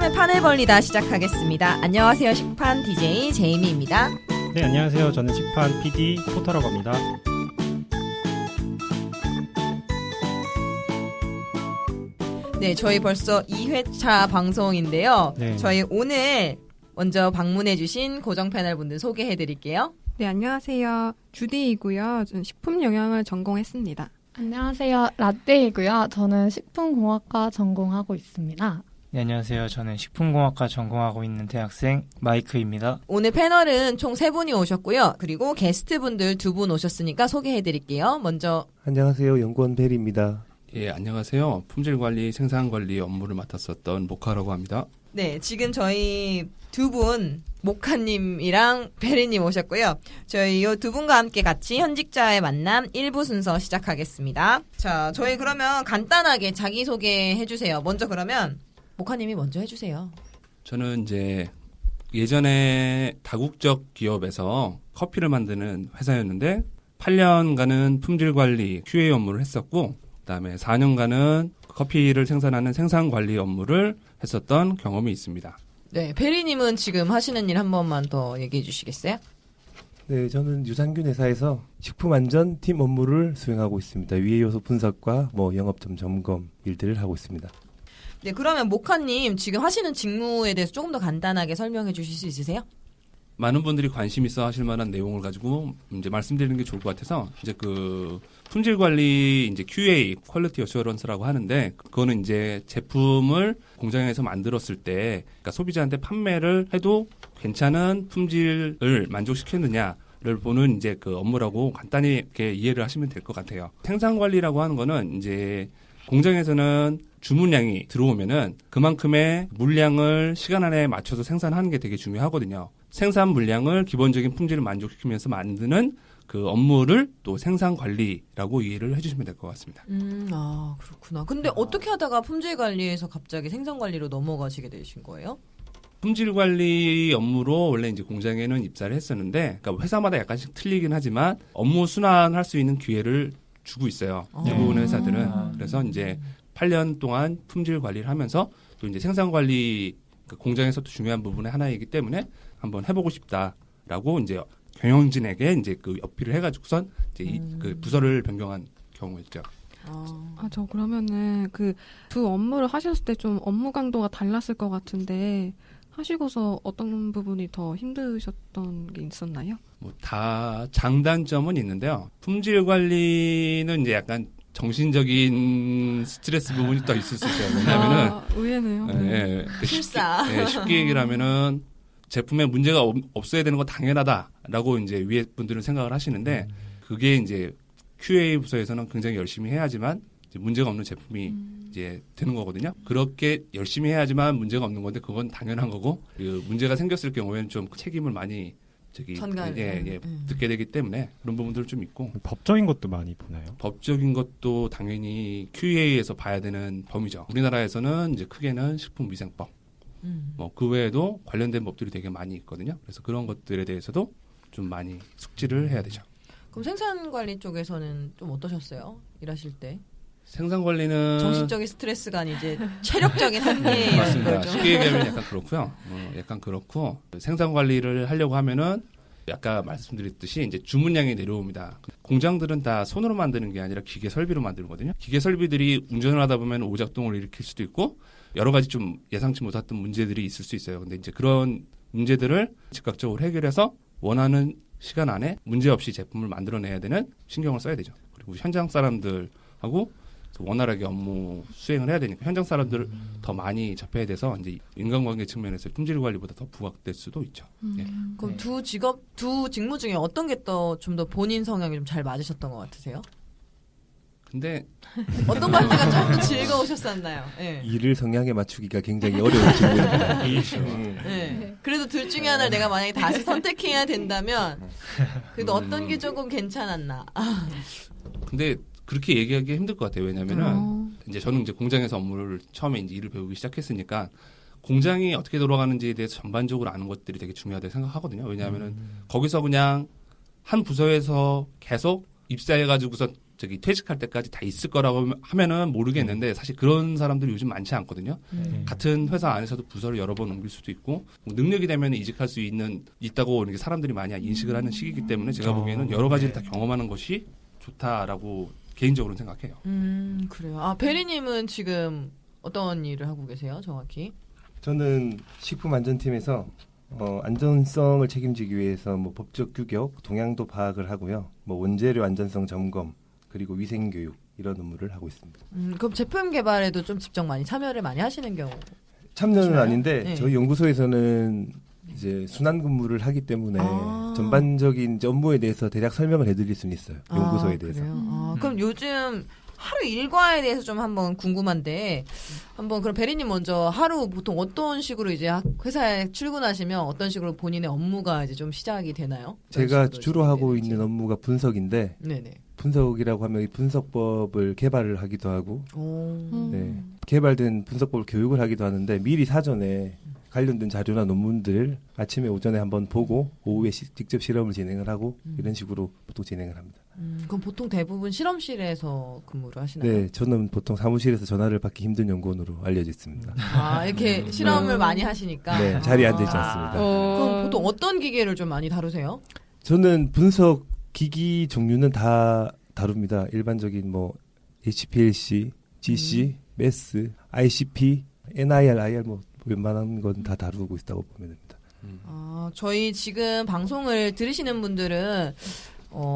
식품의 판을 벌리다 시작하겠습니다. 안녕하세요. 식판 DJ 제이미입니다. 네, 안녕하세요. 저는 식판 PD 포터라고 합니다. 네, 저희 벌써 2회차 방송인데요. 네. 저희 오늘 먼저 방문해주신 고정 패널 분들 소개해드릴게요. 네, 안녕하세요. 주디이고요. 저는 식품 영양을 전공했습니다. 안녕하세요. 라떼이고요. 저는 식품공학과 전공하고 있습니다. 네, 안녕하세요. 저는 식품공학과 전공하고 있는 대학생 마이크입니다. 오늘 패널은 총 3분이 오셨고요. 그리고 게스트분들 2분 오셨으니까 소개해드릴게요. 먼저 안녕하세요. 연구원 벨입니다. 예, 안녕하세요. 품질관리, 생산관리 업무를 맡았었던 모카라고 합니다. 네, 지금 저희 2분 모카님이랑 베리님 오셨고요. 저희 이 2분과 함께 같이 현직자의 만남 1부 순서 시작하겠습니다. 자, 저희 그러면 간단하게 자기소개 해주세요. 먼저 그러면 모카님이 먼저 해주세요. 저는 이제 예전에 다국적 기업에서 커피를 만드는 회사였는데 8년간은 품질관리, QA 업무를 했었고 그다음에 4년간은 커피를 생산하는 생산관리 업무를 했었던 경험이 있습니다. 네, 베리님은 지금 하시는 일 한 번만 더 얘기해 주시겠어요? 네, 저는 유산균 회사에서 식품안전팀 업무를 수행하고 있습니다. 위해 요소 분석과 영업점 점검 일들을 하고 있습니다. 네, 그러면 모카님 지금 하시는 직무에 대해서 조금 더 간단하게 설명해 주실 수 있으세요? 많은 분들이 관심 있어 하실 만한 내용을 가지고 이제 말씀드리는 게 좋을 것 같아서 이제 그 품질 관리 이제 QA 퀄리티 어슈어런스라고 하는데 그거는 이제 제품을 공장에서 만들었을 때 그러니까 소비자한테 판매를 해도 괜찮은 품질을 만족시켰느냐를 보는 이제 그 업무라고 간단히 이렇게 이해를 하시면 될 것 같아요. 생산 관리라고 하는 거는 이제 공장에서는 주문량이 들어오면은 그만큼의 물량을 시간 안에 맞춰서 생산하는 게 되게 중요하거든요. 생산 물량을 기본적인 품질을 만족시키면서 만드는 그 업무를 또 생산 관리라고 이해를 해주시면 될 것 같습니다. 아, 그렇구나. 근데 어떻게 하다가 품질 관리에서 갑자기 생산 관리로 넘어가시게 되신 거예요? 품질 관리 업무로 원래 이제 공장에는 입사를 했었는데, 그러니까 회사마다 약간씩 틀리긴 하지만 업무 순환할 수 있는 기회를 주고 있어요. 대부분의 회사들은. 그래서 이제 8년 동안 품질 관리를 하면서 또 이제 생산 관리 그러니까 공장에서도 중요한 부분의 하나이기 때문에 한번 해보고 싶다라고 이제 경영진에게 이제 그 어필을 해가지고선 이제 그 부서를 변경한 경우였죠. 저 그러면은 그 두 업무를 하셨을 때 좀 업무 강도가 달랐을 것 같은데 하시고서 어떤 부분이 더 힘드셨던 게 있었나요? 뭐 다 장단점은 있는데요. 품질 관리는 이제 약간 정신적인 스트레스 부분이 또 있을 수 있어요. 왜냐하면은 의외네요. 실사. 쉽게 얘기를 하면은 제품에 문제가 없어야 되는 건 당연하다라고 이제 위에 분들은 생각을 하시는데 그게 이제 QA 부서에서는 굉장히 열심히 해야지만 이제 문제가 없는 제품이 이제 되는 거거든요. 그렇게 열심히 해야지만 문제가 없는 건데 그건 당연한 거고 그 문제가 생겼을 경우에는 좀 책임을 많이 듣게 되기 때문에 그런 부분들 좀 있고 법적인 것도 많이 보나요? 법적인 것도 당연히 QA에서 봐야 되는 범위죠. 우리나라에서는 이제 크게는 식품위생법 그 외에도 관련된 법들이 되게 많이 있거든요. 그래서 그런 것들에 대해서도 좀 많이 숙지를 해야 되죠. 그럼 생산관리 쪽에서는 좀 어떠셨어요? 일하실 때? 생산관리는 정신적인 스트레스가 아니지 체력적인 한계인 맞습니다. 거죠. 쉽게 얘기하면 약간 그렇고요. 약간 그렇고 생산관리를 하려고 하면은 아까 말씀드렸듯이 이제 주문량이 내려옵니다. 공장들은 다 손으로 만드는 게 아니라 기계 설비로 만들거든요. 기계 설비들이 운전을 하다 보면 오작동을 일으킬 수도 있고 여러 가지 좀 예상치 못했던 문제들이 있을 수 있어요. 근데 이제 그런 문제들을 즉각적으로 해결해서 원하는 시간 안에 문제없이 제품을 만들어내야 되는 신경을 써야 되죠. 그리고 현장 사람들하고 원활하게 업무 수행을 해야 되니까 현장 사람들을 더 많이 접해야 돼서 이제 인간관계 측면에서 품질 관리보다 더 부각될 수도 있죠. 예. 그럼 두 직무 중에 어떤 게 더 좀 더 본인 성향이 좀 잘 맞으셨던 것 같으세요? 근데 어떤 관계가 좀 더 즐거우셨었나요? 네. 일을 성향에 맞추기가 굉장히 어려운 직무입니다. 네. 그래도 둘 중에 하나를 내가 만약에 다시 선택해야 된다면 그래도 어떤 게 조금 괜찮았나? 근데 그렇게 얘기하기 힘들 것 같아요. 왜냐면은 이제 저는 이제 공장에서 업무를 처음에 이제 일을 배우기 시작했으니까 공장이 어떻게 돌아가는지에 대해서 전반적으로 아는 것들이 되게 중요하다고 생각하거든요. 왜냐하면은 거기서 그냥 한 부서에서 계속 입사해가지고서 퇴직할 때까지 다 있을 거라고 하면은 모르겠는데 사실 그런 사람들이 요즘 많지 않거든요. 같은 회사 안에서도 부서를 여러 번 옮길 수도 있고 뭐 능력이 되면 이직할 수 있다고 이렇게 사람들이 많이 인식을 하는 시기이기 때문에 제가 보기에는 여러 가지를 다 경험하는 것이 좋다라고 개인적으로는 생각해요. 그래요. 베리님은 지금 어떤 일을 하고 계세요, 정확히? 저는 식품안전팀에서 안전성을 책임지기 위해서 뭐 법적 규격, 동향도 파악을 하고요. 뭐 원재료 안전성 점검, 그리고 위생교육 이런 업무를 하고 있습니다. 그럼 제품 개발에도 좀 직접 많이 참여를 많이 하시는 경우? 참여는 그렇죠. 아닌데 네. 저희 연구소에서는 이제 순환 근무를 하기 때문에 전반적인 이제 업무에 대해서 대략 설명을 해드릴 수는 있어요. 연구소에 대해서. 그래요? 그럼 요즘 하루 일과에 대해서 좀 한번 궁금한데 한번 그럼 베리님 먼저 하루 보통 어떤 식으로 이제 회사에 출근하시면 어떤 식으로 본인의 업무가 이제 좀 시작이 되나요? 제가 어떤 식으로 주로 하고 진행되는지. 있는 업무가 분석인데 네네. 분석이라고 하면 이 분석법을 개발을 하기도 하고 오. 네, 개발된 분석법을 교육을 하기도 하는데 미리 사전에 관련된 자료나 논문들을 아침에 오전에 한번 보고 오후에 직접 실험을 진행을 하고 이런 식으로 보통 진행을 합니다. 그럼 보통 대부분 실험실에서 근무를 하시나요? 네, 저는 보통 사무실에서 전화를 받기 힘든 연구원으로 알려져 있습니다. 이렇게 실험을 많이 하시니까. 네, 자리에 앉아있지 않습니다. 그럼 보통 어떤 기계를 좀 많이 다루세요? 저는 분석 기기 종류는 다 다룹니다. 일반적인 뭐 HPLC, GC, MES, ICP, NIR, IR 뭐 웬만한 건 다 다루고 있다고 보면 됩니다. 저희 지금 방송을 들으시는 분들은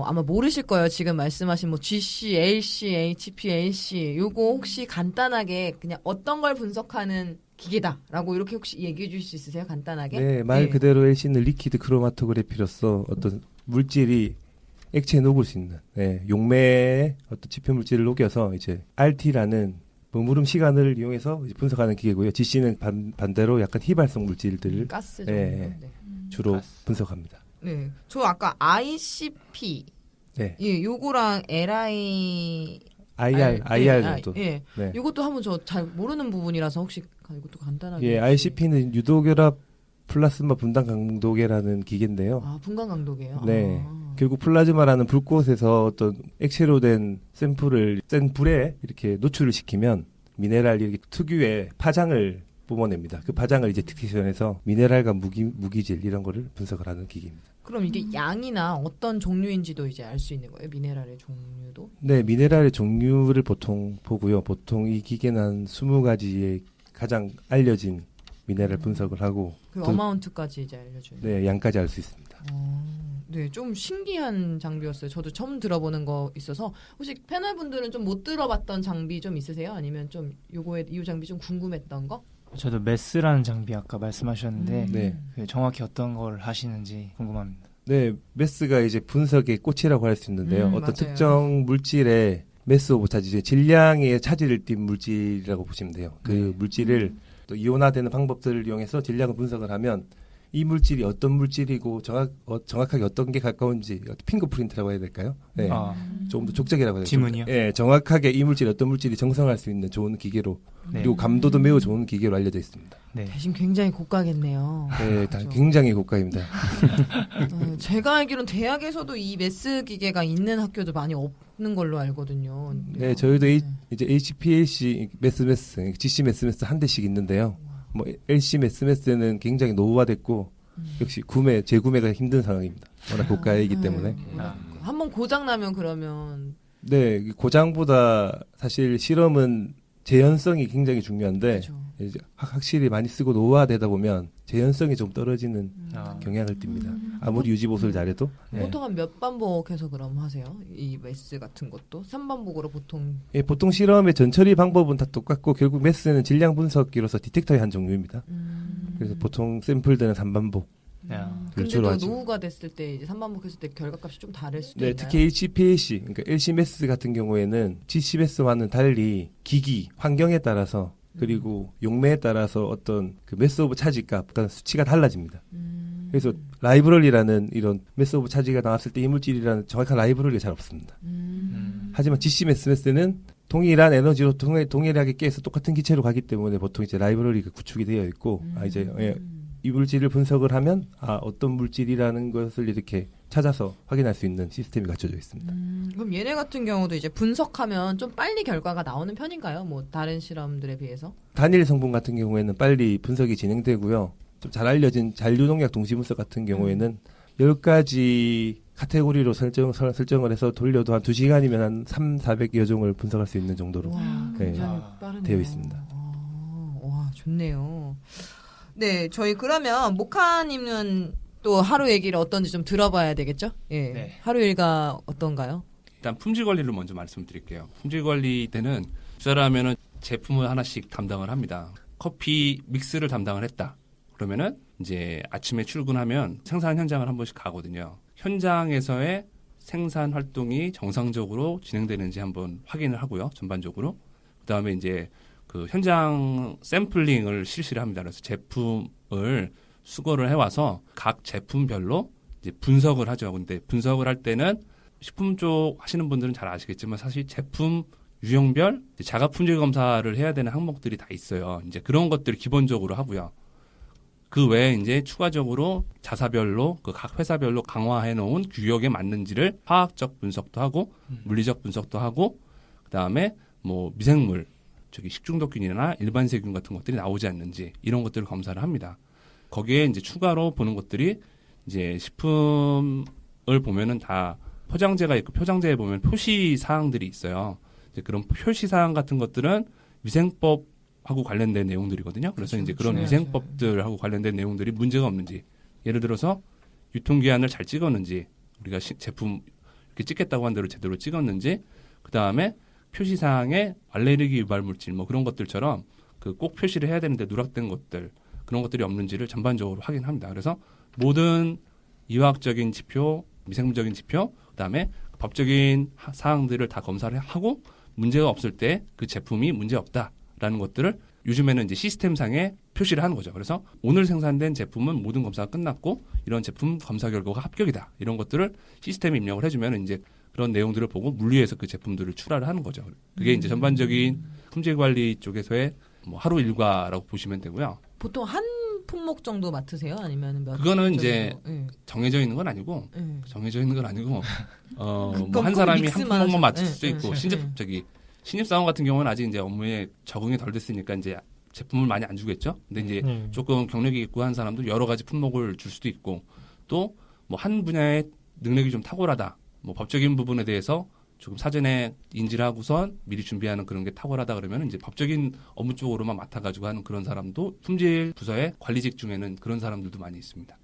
아마 모르실 거예요. 지금 말씀하신 뭐 GC, LC, HPLC 요거 혹시 간단하게 그냥 어떤 걸 분석하는 기계다라고 이렇게 혹시 얘기해 주실 수 있으세요? 간단하게? 네, 말 그대로 LC는 리퀴드 크로마토그래피로서 어떤 물질이 액체에 녹을 수 있는 용매의 어떤 지표 물질을 녹여서 이제 RT라는 머무름 시간을 이용해서 이제 분석하는 기계고요. GC는 반대로 약간 휘발성 물질들을 가스 정도. 네. 주로 가스. 분석합니다. 네. 저 아까 ICP 네, 요거랑 LI IR도. 예. 네. 이것도 한번 저 잘 모르는 부분이라서 혹시 이것도 간단하게. 예, ICP는 유도결합 플라스마 분당 강도계라는 기계인데요. 분광 강도계요. 네. 결국 플라즈마라는 불꽃에서 어떤 액체로 된 샘플을 센 불에 이렇게 노출을 시키면 미네랄 이렇게 특유의 파장을 뿜어냅니다. 그 파장을 이제 디텍션해서 미네랄과 무기질 이런 거를 분석을 하는 기계입니다. 그럼 이게 양이나 어떤 종류인지도 이제 알 수 있는 거예요? 미네랄의 종류도? 네, 미네랄의 종류를 보통 보고요. 보통 이 기계는 한 20가지의 가장 알려진 미네랄 분석을 하고 그 또- 어마운트까지 이제 알려주는. 네, 양까지 알 수 있습니다. 네, 좀 신기한 장비였어요. 저도 처음 들어보는 거 있어서 혹시 패널분들은 좀 못 들어봤던 장비 좀 있으세요? 아니면 좀 이 장비 좀 궁금했던 거? 저도 메스라는 장비 아까 말씀하셨는데 네. 그 정확히 어떤 걸 하시는지 궁금합니다. 네, 메스가 이제 분석의 꽃이라고 할 수 있는데요. 어떤 맞아요. 특정 물질의 메스 오브 차지, 질량의 차지를 띈 물질이라고 보시면 돼요. 그 물질을 또 이온화되는 방법들을 이용해서 질량을 분석을 하면 이 물질이 어떤 물질이고 정확하게 어떤 게 가까운지 핑거프린트라고 해야 될까요? 네. 조금 더 족적이라고 해야 될까요? 지문이요? 네, 정확하게 이 물질이 어떤 물질이 정성할 수 있는 좋은 기계로 네. 그리고 감도도 매우 좋은 기계로 알려져 있습니다. 네. 대신 굉장히 고가겠네요. 네, 다 그렇죠. 굉장히 고가입니다. 제가 알기로는 대학에서도 이 메스 기계가 있는 학교도 많이 없는 걸로 알거든요. 네, 저희도 이제 HPLC 메스, GC 메스 한 대씩 있는데요. 뭐 LC 메스는 굉장히 노후화됐고 역시 재구매가 힘든 상황입니다. 워낙 고가이기 때문에. 한번 고장 나면 그러면 네, 고장보다 사실 실험은 재현성이 굉장히 중요한데 그렇죠. 이제 확실히 많이 쓰고 노후화되다 보면 재현성이 좀 떨어지는 경향을 띱니다. 아무리 유지 보수를 잘해도. 네. 보통 한 몇 반복해서 그럼 하세요? 이 메스 같은 것도 3반복으로 보통. 예, 보통 실험의 전처리 방법은 다 똑같고 결국 메스는 질량 분석기로서 디텍터의 한 종류입니다. 그래서 보통 샘플들은 3반복. 근데 주로 또 하죠. 노후가 됐을 때 이제 3반복했을 때 결과값이 좀 다를 수도 네, 있나요? 특히 HPLC, 그러니까 LC메스 같은 경우에는 GC메스와는 달리 기기, 환경에 따라서 그리고 용매에 따라서 어떤 그 메스 오브 차지값, 그러니까 수치가 달라집니다. 그래서 라이브러리라는 이런 메스 오브 차지가 나왔을 때 이 물질이라는 정확한 라이브러리가 잘 없습니다. 하지만 GC메스는 동일한 에너지로 동일하게 깨서 똑같은 기체로 가기 때문에 보통 이제 라이브러리가 구축이 되어 있고 이 물질을 분석을 하면 어떤 물질이라는 것을 이렇게 찾아서 확인할 수 있는 시스템이 갖춰져 있습니다. 그럼 얘네 같은 경우도 이제 분석하면 좀 빨리 결과가 나오는 편인가요? 뭐 다른 실험들에 비해서? 단일 성분 같은 경우에는 빨리 분석이 진행되고요. 좀 잘 알려진 잔류농약 동시분석 같은 경우에는 10가지 카테고리로 설정을 해서 돌려도 한 2시간이면 한 300~400여 종을 분석할 수 있는 정도로 와, 네, 굉장히 빠르네요. 되어 있습니다. 와, 좋네요. 네, 저희 그러면 모카님은 또 하루 얘기를 어떤지 좀 들어봐야 되겠죠? 예. 네. 하루 일과 어떤가요? 일단 품질 관리를 먼저 말씀드릴게요. 품질 관리 때는 입사하면은 제품을 하나씩 담당을 합니다. 커피 믹스를 담당을 했다. 그러면은 이제 아침에 출근하면 생산 현장을 한 번씩 가거든요. 현장에서의 생산 활동이 정상적으로 진행되는지 한번 확인을 하고요. 전반적으로. 그다음에 이제 그 현장 샘플링을 실시를 합니다. 그래서 제품을 수거를 해와서 각 제품별로 이제 분석을 하죠. 근데 분석을 할 때는 식품 쪽 하시는 분들은 잘 아시겠지만 사실 제품 유형별 자가 품질 검사를 해야 되는 항목들이 다 있어요. 이제 그런 것들을 기본적으로 하고요. 그 외에 이제 추가적으로 자사별로 그 각 회사별로 강화해 놓은 규격에 맞는지를 화학적 분석도 하고 물리적 분석도 하고 그다음에 뭐 미생물 식중독균이나 일반 세균 같은 것들이 나오지 않는지 이런 것들을 검사를 합니다. 거기에 이제 추가로 보는 것들이 이제 식품을 보면은 다 포장재가 있고 포장재에 보면 표시 사항들이 있어요. 이제 그런 표시 사항 같은 것들은 위생법하고 관련된 내용들이거든요. 그래서 이제 그런 위생법들하고 관련된 내용들이 문제가 없는지, 예를 들어서 유통기한을 잘 찍었는지, 우리가 제품 이렇게 찍겠다고 한 대로 제대로 찍었는지, 그 다음에 표시 사항에 알레르기 유발 물질 뭐 그런 것들처럼 그 꼭 표시를 해야 되는데 누락된 것들 그런 것들이 없는지를 전반적으로 확인합니다. 그래서 모든 이화학적인 지표, 미생물적인 지표, 그다음에 법적인 사항들을 다 검사를 하고 문제가 없을 때 그 제품이 문제 없다라는 것들을 요즘에는 이제 시스템상에 표시를 하는 거죠. 그래서 오늘 생산된 제품은 모든 검사가 끝났고 이런 제품 검사 결과가 합격이다. 이런 것들을 시스템에 입력을 해주면 이제 그런 내용들을 보고 물리해서 그 제품들을 출하를 하는 거죠. 그게 이제 전반적인 품질 관리 쪽에서의 뭐 하루 일과라고 보시면 되고요. 보통 한 품목 정도 맡으세요? 아니면 몇? 그거는 이제 예. 정해져 있는 건 아니고 예. 정해져 있는 건 아니고 뭐 그건 한 사람이 한 믹스만 품목만 하죠. 맡을 예, 수도 예, 있고 예. 신입 사원 같은 경우는 아직 이제 업무에 적응이 덜 됐으니까 이제 제품을 많이 안 주겠죠. 근데 이제 조금 경력이 있고 한 사람도 여러 가지 품목을 줄 수도 있고 또 뭐 한 분야의 능력이 좀 탁월하다. 뭐 법적인 부분에 대해서 조금 사전에 인지를 하고선 미리 준비하는 그런 게 탁월하다 그러면 이제 법적인 업무 쪽으로만 맡아가지고 하는 그런 사람도 품질 부서의 관리직 중에는 그런 사람들도 많이 있습니다.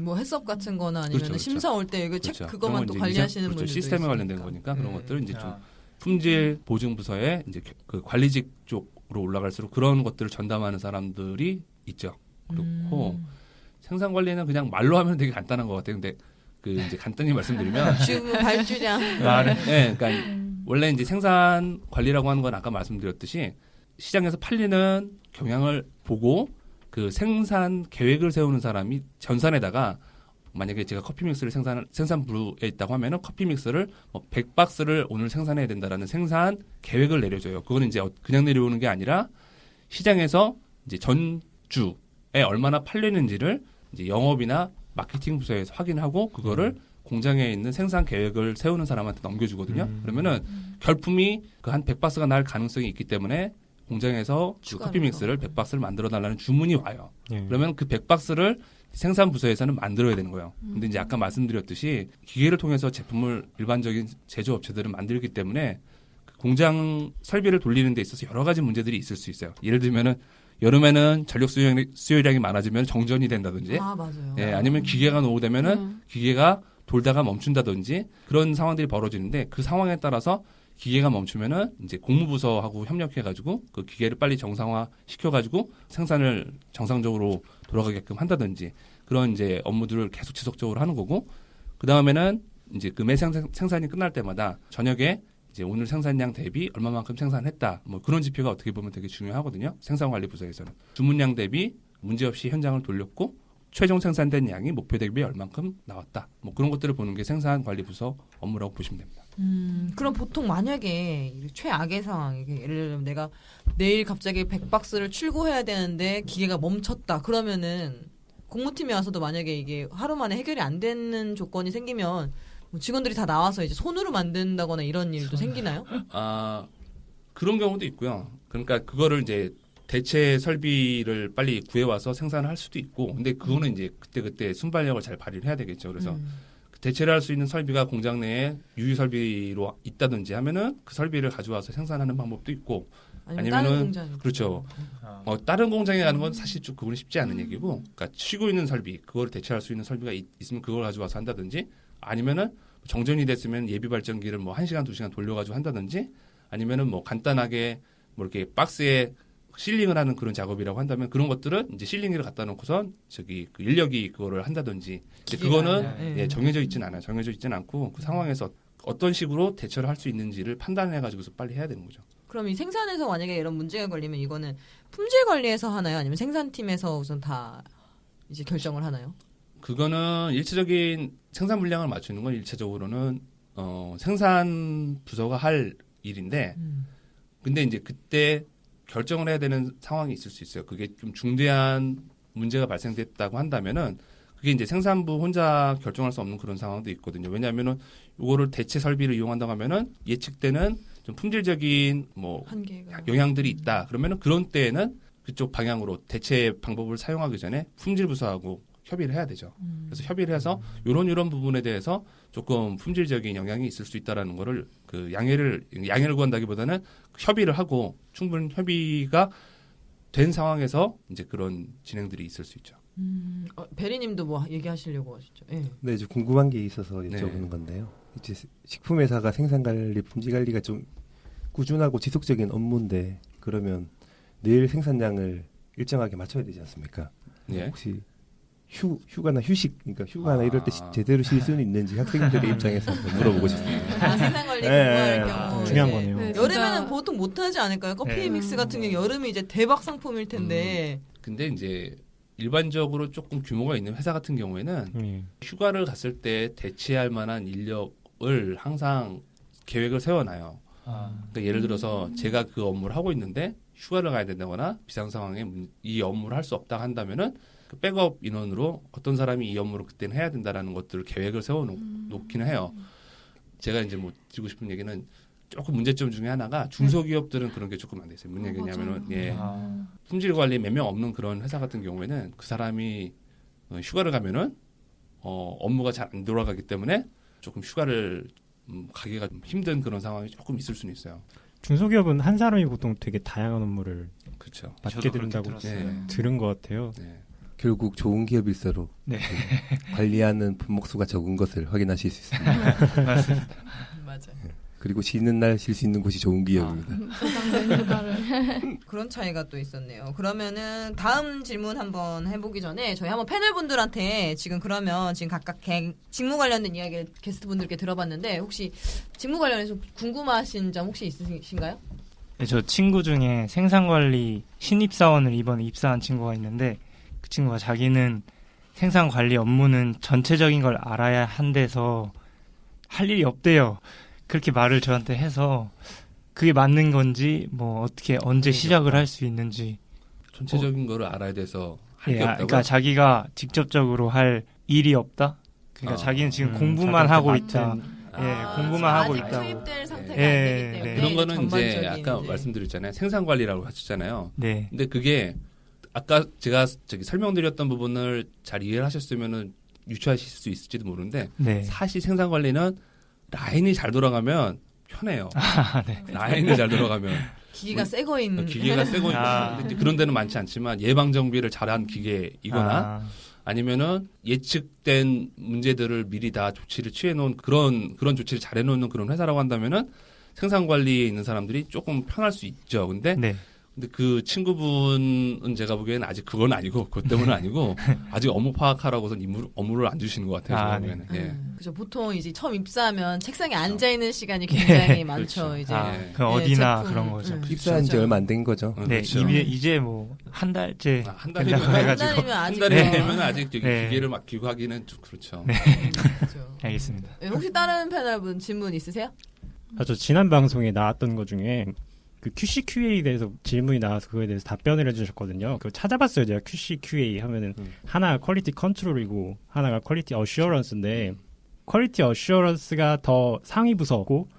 뭐 해썹 같은 거나 아니면 그렇죠. 심사 올 때 이거 그렇죠. 그것만 또 그런 건 이제 관리하시는 그렇죠. 분들도 시스템에 관련된 있으니까. 거니까 그런 예. 것들은 이제 좀 품질 보증 부서에 이제 그 관리직 쪽으로 올라갈수록 그런 것들을 전담하는 사람들이 있죠. 그렇고 생산 관리는 그냥 말로 하면 되게 간단한 것 같아요. 근데 그 이제 간단히 말씀드리면 주문 발주량. 네, 그러니까 원래 이제 생산 관리라고 하는 건 아까 말씀드렸듯이 시장에서 팔리는 경향을 보고 그 생산 계획을 세우는 사람이 전산에다가 만약에 제가 커피 믹스를 생산부에 있다고 하면은 커피 믹스를 뭐 100박스를 오늘 생산해야 된다라는 생산 계획을 내려줘요. 그거는 이제 그냥 내려오는 게 아니라 시장에서 이제 전주에 얼마나 팔리는지를 이제 영업이나 마케팅 부서에서 확인하고 그거를 공장에 있는 생산 계획을 세우는 사람한테 넘겨주거든요. 그러면은 결품이 그 한 100박스가 날 가능성이 있기 때문에 공장에서 그 커피 믹스를 100박스를 만들어 달라는 주문이 와요. 그러면 그 100박스를 생산 부서에서는 만들어야 되는 거예요. 근데 이제 아까 말씀드렸듯이 기계를 통해서 제품을 일반적인 제조업체들은 만들기 때문에 그 공장 설비를 돌리는 데 있어서 여러 가지 문제들이 있을 수 있어요. 예를 들면은 여름에는 전력 수요량이 많아지면 정전이 된다든지, 아 맞아요. 예, 아니면 기계가 노후되면은 기계가 돌다가 멈춘다든지 그런 상황들이 벌어지는데 그 상황에 따라서 기계가 멈추면은 이제 공무부서하고 협력해가지고 그 기계를 빨리 정상화 시켜가지고 생산을 정상적으로 돌아가게끔 한다든지 그런 이제 업무들을 계속 지속적으로 하는 거고 그 다음에는 이제 그 매 생산이 끝날 때마다 저녁에 이제 오늘 생산량 대비 얼마만큼 생산했다. 뭐 그런 지표가 어떻게 보면 되게 중요하거든요. 생산관리부서에서는. 주문량 대비 문제없이 현장을 돌렸고 최종 생산된 양이 목표 대비 얼만큼 나왔다. 뭐 그런 것들을 보는 게 생산관리부서 업무라고 보시면 됩니다. 그럼 보통 만약에 최악의 상황, 예를 들면 내가 내일 갑자기 100박스를 출고해야 되는데 기계가 멈췄다. 그러면은 공무팀에 와서도 만약에 이게 하루 만에 해결이 안 되는 조건이 생기면 뭐 직원들이 다 나와서 이제 손으로 만든다거나 이런 일도 생기나요? 아, 그런 경우도 있고요. 그러니까 그거를 이제 대체 설비를 빨리 구해와서 생산을 할 수도 있고, 근데 그거는 이제 그때 순발력을 잘 발휘를 해야 되겠죠. 그래서 대체를 할 수 있는 설비가 공장 내에 유유 설비로 있다든지 하면은 그 설비를 가져와서 생산하는 방법도 있고, 아니면 다른 아니면은 공장 그렇죠. 다른 공장에 가는 건 사실 좀 그건 쉽지 않은 얘기고, 그러니까 쉬고 있는 설비, 그걸 대체할 수 있는 설비가 있으면 그걸 가져와서 한다든지, 아니면은 정전이 됐으면 예비 발전기를 뭐 1시간, 2시간 돌려가지고 한다든지, 아니면은 뭐 간단하게 뭐 이렇게 박스에 실링을 하는 그런 작업이라고 한다면 그런 것들은 이제 실링기를 갖다 놓고선 저기 그 인력이 그거를 한다든지, 근데 그거는 아니라, 예, 정해져 있지는 않아요. 정해져 있지는 않고 그 상황에서 어떤 식으로 대처를 할 수 있는지를 판단해가지고서 빨리 해야 되는 거죠. 그럼 이 생산에서 만약에 이런 문제가 걸리면 이거는 품질 관리에서 하나요? 아니면 생산팀에서 우선 다 이제 결정을 하나요? 그거는 일차적인 생산 물량을 맞추는 건 일차적으로는 생산 부서가 할 일인데, 근데 이제 그때 결정을 해야 되는 상황이 있을 수 있어요. 그게 좀 중대한 문제가 발생됐다고 한다면은 그게 이제 생산부 혼자 결정할 수 없는 그런 상황도 있거든요. 왜냐하면은 이거를 대체 설비를 이용한다고 하면은 예측되는 좀 품질적인 뭐 한계가 영향들이 있다. 그러면은 그런 때에는 그쪽 방향으로 대체 방법을 사용하기 전에 품질 부서하고 협의를 해야 되죠. 그래서 협의를 해서 이런 부분에 대해서 조금 품질적인 영향이 있을 수 있다라는 거를 그 양해를 구한다기보다는 협의를 하고 충분 협의가 된 상황에서 이제 그런 진행들이 있을 수 있죠. 베리님도 뭐 얘기하시려고 하시죠? 예. 네, 이제 궁금한 게 있어서 여쭤보는 네. 건데요. 이제 식품회사가 생산관리, 품질관리가 좀 꾸준하고 지속적인 업무인데 그러면 늘 생산량을 일정하게 맞춰야 되지 않습니까? 예. 혹시 휴가나 휴식, 그러니까 휴가나 이럴 때 제대로 쉴 수는 있는지 학생들의 입장에서 한번 물어보고 싶습니다. 생산 관리 네, 근무할 경우 중요한 이제 거네요. 네, 여름에는 진짜. 보통 못하지 않을까요? 커피 네. 믹스 같은 경우 여름이 이제 대박 상품일 텐데 근데 이제 일반적으로 조금 규모가 있는 회사 같은 경우에는 예. 휴가를 갔을 때 대체할 만한 인력을 항상 계획을 세워놔요. 그러니까 예를 들어서 제가 그 업무를 하고 있는데 휴가를 가야 된다거나 비상 상황에 이 업무를 할 수 없다 한다면은 그 백업 인원으로 어떤 사람이 이 업무를 그때는 해야 된다라는 것들을 계획을 세워놓기는 해요. 제가 이제 뭐 드리고 싶은 얘기는 조금 문제점 중에 하나가 중소기업들은 그런 게 조금 안 돼 있어요. 무슨 얘기냐면은 예, 품질 관리 몇 명 없는 그런 회사 같은 경우에는 그 사람이 휴가를 가면은 업무가 잘 안 돌아가기 때문에 조금 휴가를 가기가 좀 힘든 그런 상황이 조금 있을 수는 있어요. 중소기업은 한 사람이 보통 되게 다양한 업무를 그렇죠. 맡게 된다고 네. 들은 것 같아요. 네. 결국 좋은 기업일수록 네. 그 관리하는 분목수가 적은 것을 확인하실 수 있습니다. 맞습니다. 맞아. 그리고 쉬는 날 쉴 수 있는 곳이 좋은 기업입니다. 보상된 휴가를. 그런 차이가 또 있었네요. 그러면은 다음 질문 한번 해보기 전에 저희 한번 패널분들한테 지금 그러면 지금 각각 직무 관련된 이야기를 게스트분들께 들어봤는데 혹시 직무 관련해서 궁금하신 점 혹시 있으신가요? 네, 저 친구 중에 생산관리 신입사원을 이번에 입사한 친구가 있는데 그 친구가 자기는 생산관리 업무는 전체적인 걸 알아야 한대서 할 일이 없대요. 그렇게 말을 저한테 해서 그게 맞는 건지 뭐 어떻게 언제 시작을 할 수 있는지 전체적인 거를 알아야 돼서 할 예, 게 없다고. 그러니까 자기가 직접적으로 할 일이 없다. 그러니까 자기는 지금 공부만 하고 있다. 예, 공부만 하고 아직 있다고. 투입될 상태가 예, 안 되기 때문에 네. 그런 거는 이제 전반적인 아까 이제. 말씀드렸잖아요. 생산 관리라고 하셨잖아요. 네. 근데 그게 아까 제가 설명드렸던 부분을 잘 이해를 하셨으면은 유추하실 수 있을지도 모르는데 네. 사실 생산 관리는 라인이 잘 돌아가면 편해요. 네. 라인이 잘 돌아가면 기기가 새 거인 기계가 세고 아. 있는 그런 데는 많지 않지만 예방 정비를 잘한 기계이거나 아니면은 예측된 문제들을 미리 다 조치를 취해 놓은 그런 조치를 잘해 놓는 그런 회사라고 한다면은 생산 관리에 있는 사람들이 조금 편할 수 있죠. 근데 네. 그 친구분은 제가 보기에는 아직 그건 아니고 그것 때문은 아니고 아직 업무 파악하라고선 업무를 안 주시는 것 같아요. 제가 아, 네. 보기에는. 예. 그죠. 보통 이제 처음 입사하면 책상에 앉아 있는 시간이 굉장히 많죠. 그렇죠. 이제 예. 그 어디나 제품, 그런 거죠. 입사한 지 얼마 안 된 거죠. 네, 그렇죠. 이제 뭐 한 달째 한 된다고 달이면 해가지고. 한 달이면 아직 한 달이면 아직 저기 네. 기계를 맡기고 하기는 좀 그렇죠. 그렇죠. 알겠습니다. 네, 혹시 다른 패널분 질문 있으세요? 저 지난 방송에 나왔던 것 중에 그 QC QA에 대해서 질문이 나와서 그거에 대해서 답변을 해주셨거든요. 그거 찾아봤어요. 제가 QC QA 하면은 하나가 퀄리티 컨트롤이고 하나가 퀄리티 어슈어런스인데 퀄리티 어슈어런스가 더 상위 부서고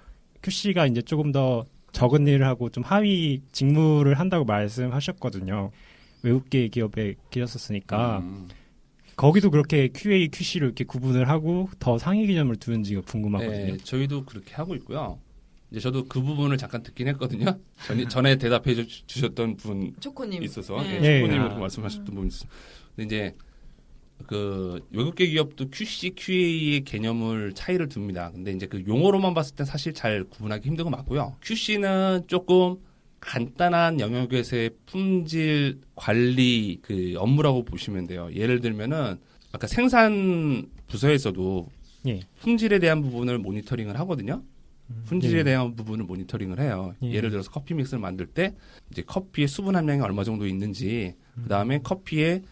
QC가 이제 조금 더 적은 일을 하고 좀 하위 직무를 한다고 말씀하셨거든요. 외국계 기업에 계셨었으니까 거기도 그렇게 QA, QC를 이렇게 구분을 하고 더 상위 개념을 두는지가 궁금하거든요. 네, 저희도 그렇게 하고 있고요. 이제 저도 그 부분을 잠깐 듣긴 했거든요. 전에 대답해 주셨던 분 초코님 있어서 네. 초코님으로 아. 말씀하셨던 분이 있어요. 근데 이제 그 외국계 기업도 QC, QA의 개념을 차이를 둡니다. 근데 이제 그 용어로만 봤을 땐 사실 잘 구분하기 힘든 거 맞고요. QC는 조금 간단한 영역에서의 품질 관리 그 업무라고 보시면 돼요. 예를 들면은 아까 생산 부서에서도 예. 품질에 대한 부분을 모니터링을 하거든요. 품질에 예. 대한 부분을 모니터링을 해요. 예. 예를 들어서 커피 믹스를 만들 때 이제 커피의 수분 함량이 얼마 정도 있는지, 그다음에 커피를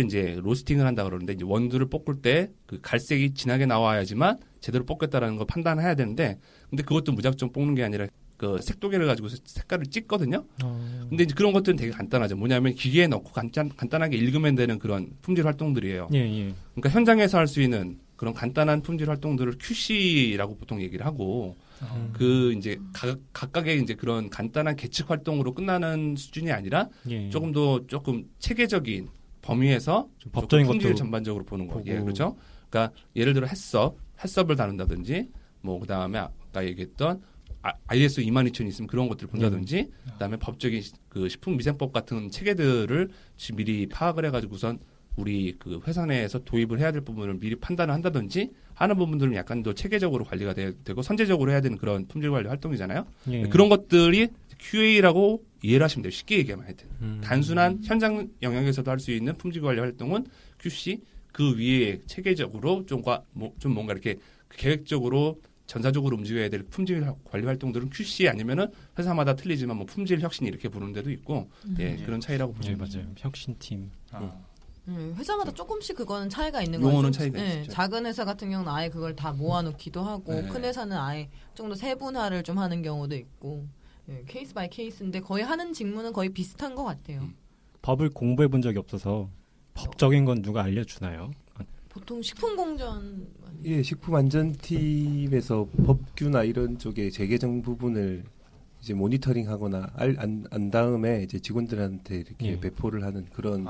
이제 로스팅을 한다 그러는데 이제 원두를 볶을 때 그 갈색이 진하게 나와야지만 제대로 볶겠다라는 걸 판단해야 되는데, 근데 그것도 무작정 볶는 게 아니라 그 색도계를 가지고 색깔을 찍거든요. 근데 이제 그런 것들은 되게 간단하죠. 뭐냐면 기계에 넣고 간단하게 읽으면 되는 그런 품질 활동들이에요. 예, 예. 그러니까 현장에서 할 수 있는 그런 간단한 품질 활동들을 QC라고 보통 얘기를 하고, 그 이제 각각의 이제 그런 간단한 계측 활동으로 끝나는 수준이 아니라 예. 조금 체계적인 범위에서 좀 법적인 품질을 것도 전반적으로 보는 거. 보고. 예, 그렇죠. 그러니까 예를 들어 햇섭을 다룬다든지, 뭐 그다음에 아까 얘기했던 ISO 22000이 있으면 그런 것들을 본다든지, 그다음에 법적인 그 식품위생법 같은 체계들을 미리 파악을 해가지고선 우리 그 회사 내에서 도입을 해야 될 부분을 미리 판단을 한다든지 하는 부분들은 약간 더 체계적으로 관리가 되고 선제적으로 해야 되는 그런 품질 관리 활동이잖아요. 예. 그런 것들이 QA라고 이해를 하시면 돼요. 쉽게 얘기하면 하여튼. 단순한 현장 영역에서도 할 수 있는 품질 관리 활동은 QC, 그 위에 체계적으로 좀 뭔가 이렇게 계획적으로 전사적으로 움직여야 될 품질 관리 활동들은 QC 아니면은 회사마다 틀리지만 뭐 품질 혁신 이렇게 부르는 데도 있고, 예, 그런 차이라고 예, 보시면 맞아요. 혁신팀. 회사마다 조금씩 그거는 차이가 있는 용어는 거죠. 차이가 네, 있죠. 작은 회사 같은 경우는 아예 그걸 다 모아놓기도 하고, 네. 큰 회사는 아예 좀 더 세분화를 좀 하는 경우도 있고, 케이스 바이 케이스인데 거의 하는 직무는 거의 비슷한 것 같아요. 법을 공부해 본 적이 없어서 법적인 건 누가 알려주나요? 보통 식품공전 예, 식품안전팀에서 법규나 이런 쪽에 재개정 부분을 이제 모니터링하거나 안 다음에 이제 직원들한테 이렇게 예. 배포를 하는 그런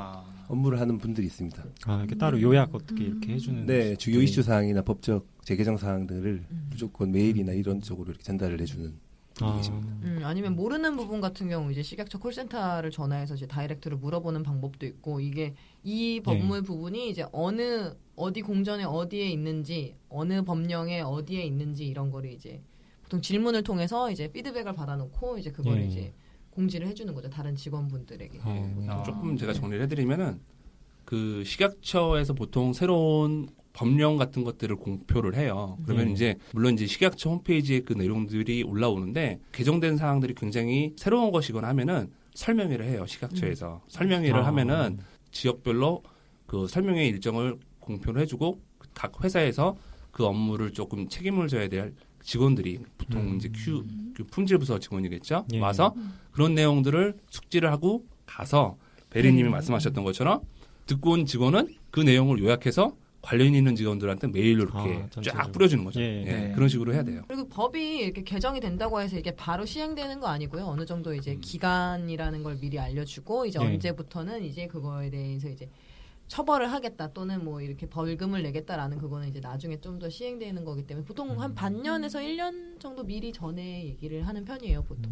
업무를 하는 분들이 있습니다. 아, 이렇게 따로 요약 어떻게 이렇게 해주는. 네, 주요 이슈 사항이나 법적 재개정 사항들을 무조건 메일이나 이런 쪽으로 이렇게 전달을 해주는 분이 아, 계십니다. 아니면 모르는 부분 같은 경우 이제 식약처 콜센터를 전화해서 이제 다이렉트로 물어보는 방법도 있고, 이게 이 법물 부분이 이제 어디 공전에 어디에 있는지, 어느 법령에 어디에 있는지 이런 거를 이제 보통 질문을 통해서 이제 피드백을 받아놓고 이제 그걸 예. 이제 공지를 해주는 거죠, 다른 직원분들에게. 조금 제가 정리를 해드리면은 그 식약처에서 보통 새로운 법령 같은 것들을 공표를 해요. 그러면 이제 물론 이제 식약처 홈페이지에 그 내용들이 올라오는데 개정된 사항들이 굉장히 새로운 것이거나 하면은 설명회를 해요. 식약처에서 설명회를 하면은 지역별로 그 설명회 일정을 공표를 해주고 각 회사에서 그 업무를 조금 책임을 져야 될 직원들이 보통 이제 그 품질부서 직원이겠죠. 예. 와서 그런 내용들을 숙지를 하고 가서 베리님이 말씀하셨던 것처럼 듣고 온 직원은 그 내용을 요약해서 관련 있는 직원들한테 메일로 이렇게 쫙 전체적으로. 뿌려주는 거죠. 예. 예, 그런 식으로 해야 돼요. 그리고 법이 이렇게 개정이 된다고 해서 이게 바로 시행되는 거 아니고요. 어느 정도 이제 기간이라는 걸 미리 알려주고 이제 예. 언제부터는 이제 그거에 대해서 이제 처벌을 하겠다 또는 뭐 이렇게 벌금을 내겠다라는 그거는 이제 나중에 좀 더 시행되는 거기 때문에 보통 한 반년에서 1년 정도 미리 전에 얘기를 하는 편이에요, 보통.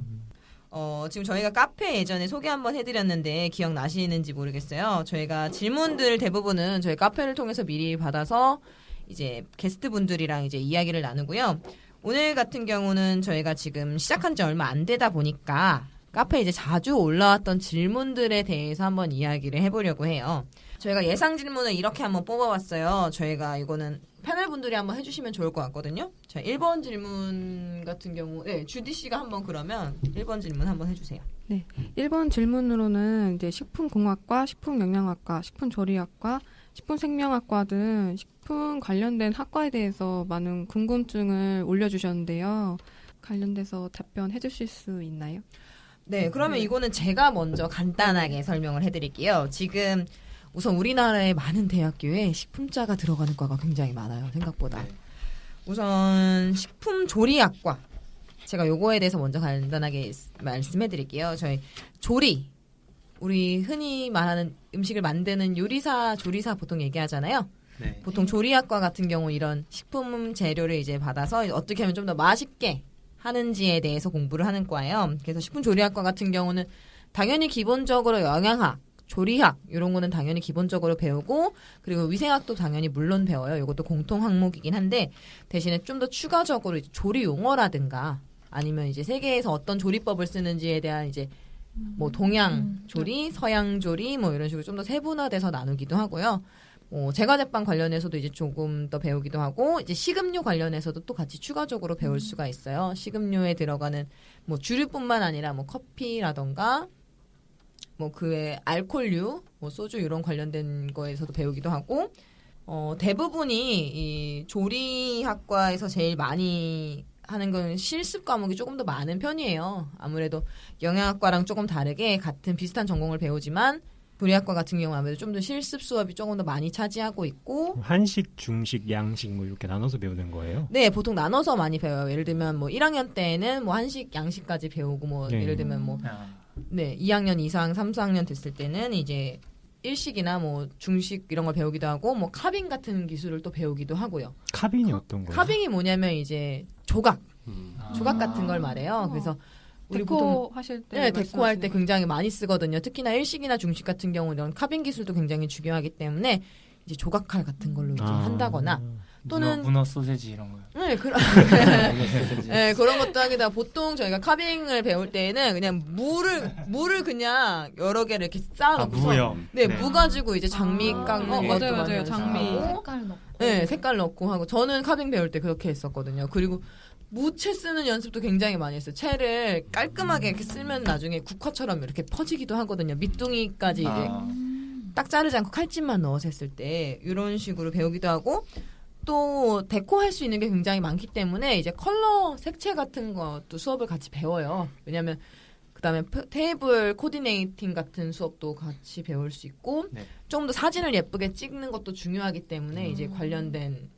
지금 저희가 카페 예전에 소개 한번 해드렸는데 기억나시는지 모르겠어요. 저희가 질문들 대부분은 저희 카페를 통해서 미리 받아서 이제 게스트분들이랑 이제 이야기를 나누고요. 오늘 같은 경우는 저희가 지금 시작한 지 얼마 안 되다 보니까 카페에 이제 자주 올라왔던 질문들에 대해서 한번 이야기를 해보려고 해요. 저희가 예상 질문을 이렇게 한번 뽑아봤어요. 저희가 이거는 패널 분들이 한번 해주시면 좋을 것 같거든요. 자, 1번 질문 같은 경우, 주디 씨가 한번 그러면 1번 질문 한번 해주세요. 1번 질문으로는 이제 식품공학과, 식품영양학과, 식품조리학과, 식품생명학과 등 식품 관련된 학과에 대해서 많은 궁금증을 올려주셨는데요. 관련돼서 답변해 주실 수 있나요? 네, 그러면 이거는 제가 먼저 간단하게 설명을 해드릴게요. 지금 우선 우리나라의 많은 대학교에 식품자가 들어가는 과가 굉장히 많아요. 생각보다. 우선 식품조리학과. 제가 요거에 대해서 먼저 간단하게 말씀해드릴게요. 저희 조리. 우리 흔히 말하는 음식을 만드는 요리사, 조리사 보통 얘기하잖아요. 네. 보통 조리학과 같은 경우 이런 식품 재료를 이제 받아서 어떻게 하면 좀 더 맛있게 하는지에 대해서 공부를 하는 과예요. 그래서 식품조리학과 같은 경우는 당연히 기본적으로 영양학, 조리학 이런 거는 당연히 기본적으로 배우고 그리고 위생학도 당연히 물론 배워요. 이것도 공통 항목이긴 한데 대신에 좀 더 추가적으로 이제 조리 용어라든가 아니면 이제 세계에서 어떤 조리법을 쓰는지에 대한 이제 뭐 동양 조리, 서양 조리 뭐 이런 식으로 좀 더 세분화돼서 나누기도 하고요. 제과제빵 관련해서도 이제 조금 더 배우기도 하고 이제 식음료 관련해서도 또 같이 추가적으로 배울 수가 있어요. 식음료에 들어가는 뭐 주류뿐만 아니라 뭐 커피라던가 뭐 그외 알코올류, 뭐 소주 이런 관련된 거에서도 배우기도 하고 대부분이 이 조리학과에서 제일 많이 하는 건 실습 과목이 조금 더 많은 편이에요. 아무래도 영양학과랑 조금 다르게 같은 비슷한 전공을 배우지만 조리학과 같은 경우 아무래도 좀 더 실습 수업이 조금 더 많이 차지하고 있고 한식, 중식, 양식 뭐 이렇게 나눠서 배우는 거예요? 네, 보통 나눠서 많이 배워요. 예를 들면 뭐 1학년 때는 뭐 한식, 양식까지 배우고 뭐 네. 예를 들면 뭐 네, 2학년 이상, 3, 4학년 됐을 때는 이제 일식이나 뭐 중식 이런 걸 배우기도 하고 뭐 카빙 같은 기술을 또 배우기도 하고요. 카빙이 어떤 거예요? 카빙이 뭐냐면 이제 조각 같은 걸 말해요. 그래서 우리 보통 데코 하실 때 네, 데코할 때 말씀하시는 굉장히 많이 쓰거든요. 특히나 일식이나 중식 같은 경우는 카빙 기술도 굉장히 중요하기 때문에 이제 조각칼 같은 걸로 이제 한다거나 또는 문어 소세지 이런 거요. 네, 네, 그런 것도 하기도 하고 보통 저희가 카빙을 배울 때는 그냥 물을 그냥 여러 개를 이렇게 쌓아놓고서 무요. 네, 무 가지고 이제 장미 깎는 맞아요, 것도 맞아요. 많이 장미. 하고 색깔 넣고. 네, 색깔 넣고 하고 저는 카빙 배울 때 그렇게 했었거든요. 그리고 무채 쓰는 연습도 굉장히 많이 했어요. 채를 깔끔하게 이렇게 쓰면 나중에 국화처럼 이렇게 퍼지기도 하거든요. 밑둥이까지 이제 딱 자르지 않고 칼집만 넣어서 했을 때 이런 식으로 배우기도 하고 또 데코할 수 있는 게 굉장히 많기 때문에 이제 컬러 색채 같은 것도 수업을 같이 배워요. 왜냐하면 그다음에 테이블 코디네이팅 같은 수업도 같이 배울 수 있고 네. 좀 더 사진을 예쁘게 찍는 것도 중요하기 때문에 이제 관련된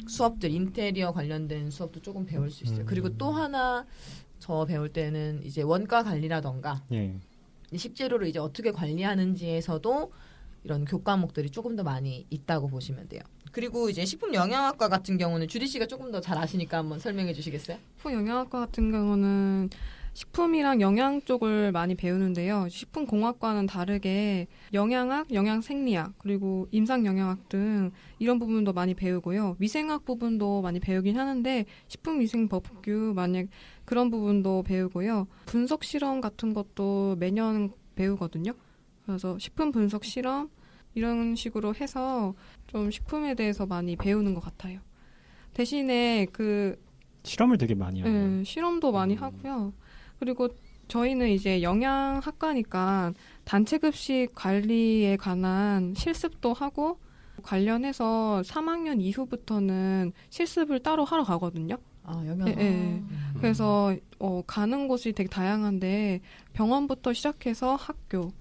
수업들 인테리어 관련된 수업도 조금 배울 수 있어요. 그리고 또 하나 저 배울 때는 이제 원가 관리라던가 예. 식재료를 이제 어떻게 관리하는지에서도 이런 교과목들이 조금 더 많이 있다고 보시면 돼요. 그리고 이제 식품 영양학과 같은 경우는 주디 씨가 조금 더 잘 아시니까 한번 설명해 주시겠어요? 식품 영양학과 같은 경우는 식품이랑 영양 쪽을 많이 배우는데요. 식품공학과는 다르게 영양학, 영양생리학, 그리고 임상영양학 등 이런 부분도 많이 배우고요. 위생학 부분도 많이 배우긴 하는데 식품위생법규 만약 그런 부분도 배우고요. 분석 실험 같은 것도 매년 배우거든요. 그래서 식품 분석 실험 이런 식으로 해서 좀 식품에 대해서 많이 배우는 것 같아요. 대신에 실험을 되게 많이 하네요. 실험도 많이 하고요. 그리고 저희는 이제 영양학과니까 단체급식 관리에 관한 실습도 하고 관련해서 3학년 이후부터는 실습을 따로 하러 가거든요. 아, 영양. 그래서 가는 곳이 되게 다양한데 병원부터 시작해서 학교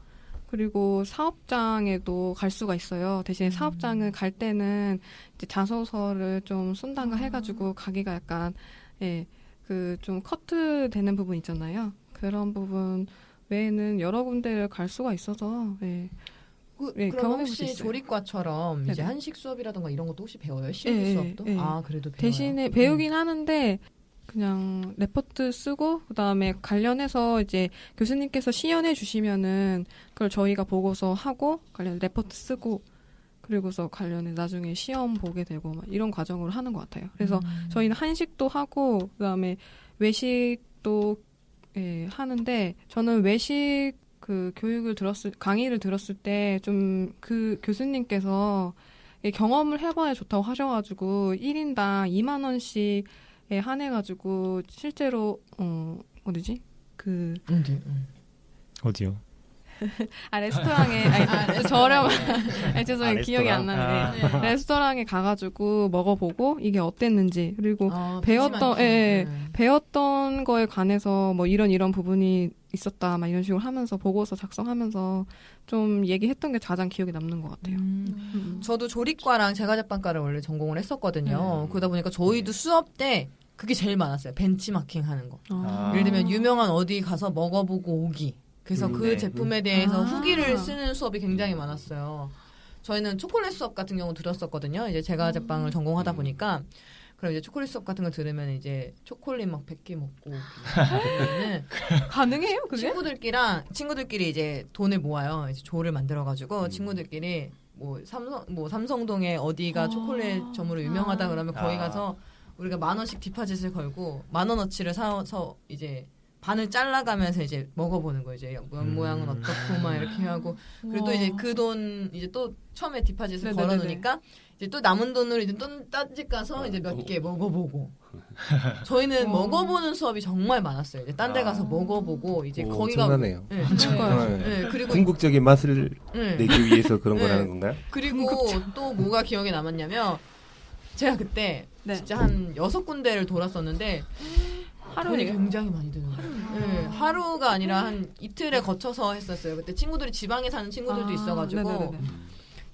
그리고 사업장에도 갈 수가 있어요. 대신 사업장을 갈 때는 이제 자소서를 좀 쓴다가 해가지고 가기가 약간 좀 커트 되는 부분 있잖아요. 그런 부분 외에는 여러 군데를 갈 수가 있어서 그럼 경험해볼 수 혹시 있어요. 조리과처럼 이제 네네. 한식 수업이라던가 이런 것도 혹시 배워요? 실기 네, 수업도? 네. 아, 그래도 배워요. 대신에 배우긴 하는데 그냥 레포트 쓰고 그다음에 관련해서 이제 교수님께서 시연해 주시면은 그걸 저희가 보고서 하고 관련 레포트 쓰고 그리고서 관련해 나중에 시험 보게 되고 막 이런 과정으로 하는 것 같아요. 그래서 저희는 한식도 하고 그다음에 외식도 하는데 저는 외식 강의를 들었을 때 좀 그 교수님께서 경험을 해봐야 좋다고 하셔가지고 1인당 2만 원씩에 한해가지고 실제로 어디지? 어디요? 레스토랑에 저렴한 죄송해요. 기억이 안 나는데 네. 레스토랑에 가가지고 먹어보고 이게 어땠는지 그리고 배웠던 네. 배웠던 거에 관해서 뭐 이런 부분이 있었다 막 이런 식으로 하면서 보고서 작성하면서 좀 얘기했던 게 가장 기억에 남는 것 같아요. 저도 조리과랑 제과제빵과를 원래 전공을 했었거든요. 그러다 보니까 저희도 수업 때 그게 제일 많았어요. 벤치마킹 하는 거. 예를 들면 유명한 어디 가서 먹어보고 오기. 그래서 그 네. 제품에 대해서 후기를 쓰는 수업이 굉장히 많았어요. 저희는 초콜릿 수업 같은 경우 들었었거든요. 이제 제가 제빵을 전공하다 보니까 그럼 이제 초콜릿 수업 같은 거 들으면 이제 초콜릿 막 100개 먹고 그러면은 가능해요, 그게? 친구들끼리 이제 돈을 모아요. 이제 조를 만들어가지고 친구들끼리 뭐 삼성동에 어디가 초콜릿 점으로 유명하다 그러면 거기 가서 우리가 10,000원씩 디파짓을 걸고 10,000원어치를 사서 이제 반을 잘라가면서 이제 먹어보는 거예요. 이제 모양은 어떻고 막 이렇게 하고 그리고 또 이제 그 돈 이제 또 처음에 디파짓을 네네네네. 걸어놓으니까 이제 또 남은 돈으로 이제 또 딴집 가서 이제 몇 개 먹어보고 저희는 먹어보는 수업이 정말 많았어요. 이제 딴 데 가서 먹어보고 이제 거기가 엄청나네요. 네, 네. 그리고 궁극적인 맛을 네. 내기 위해서 그런 네. 거라는 건가요? 그리고 또 뭐가 기억에 남았냐면 제가 그때 네. 진짜 한 6군데를 돌았었는데 돈이 하루에 굉장히 많이 드는 거예요. 네, 하루가 아니라 한 이틀에 거쳐서 했었어요. 그때 친구들이 지방에 사는 친구들도 있어가지고 네네네네.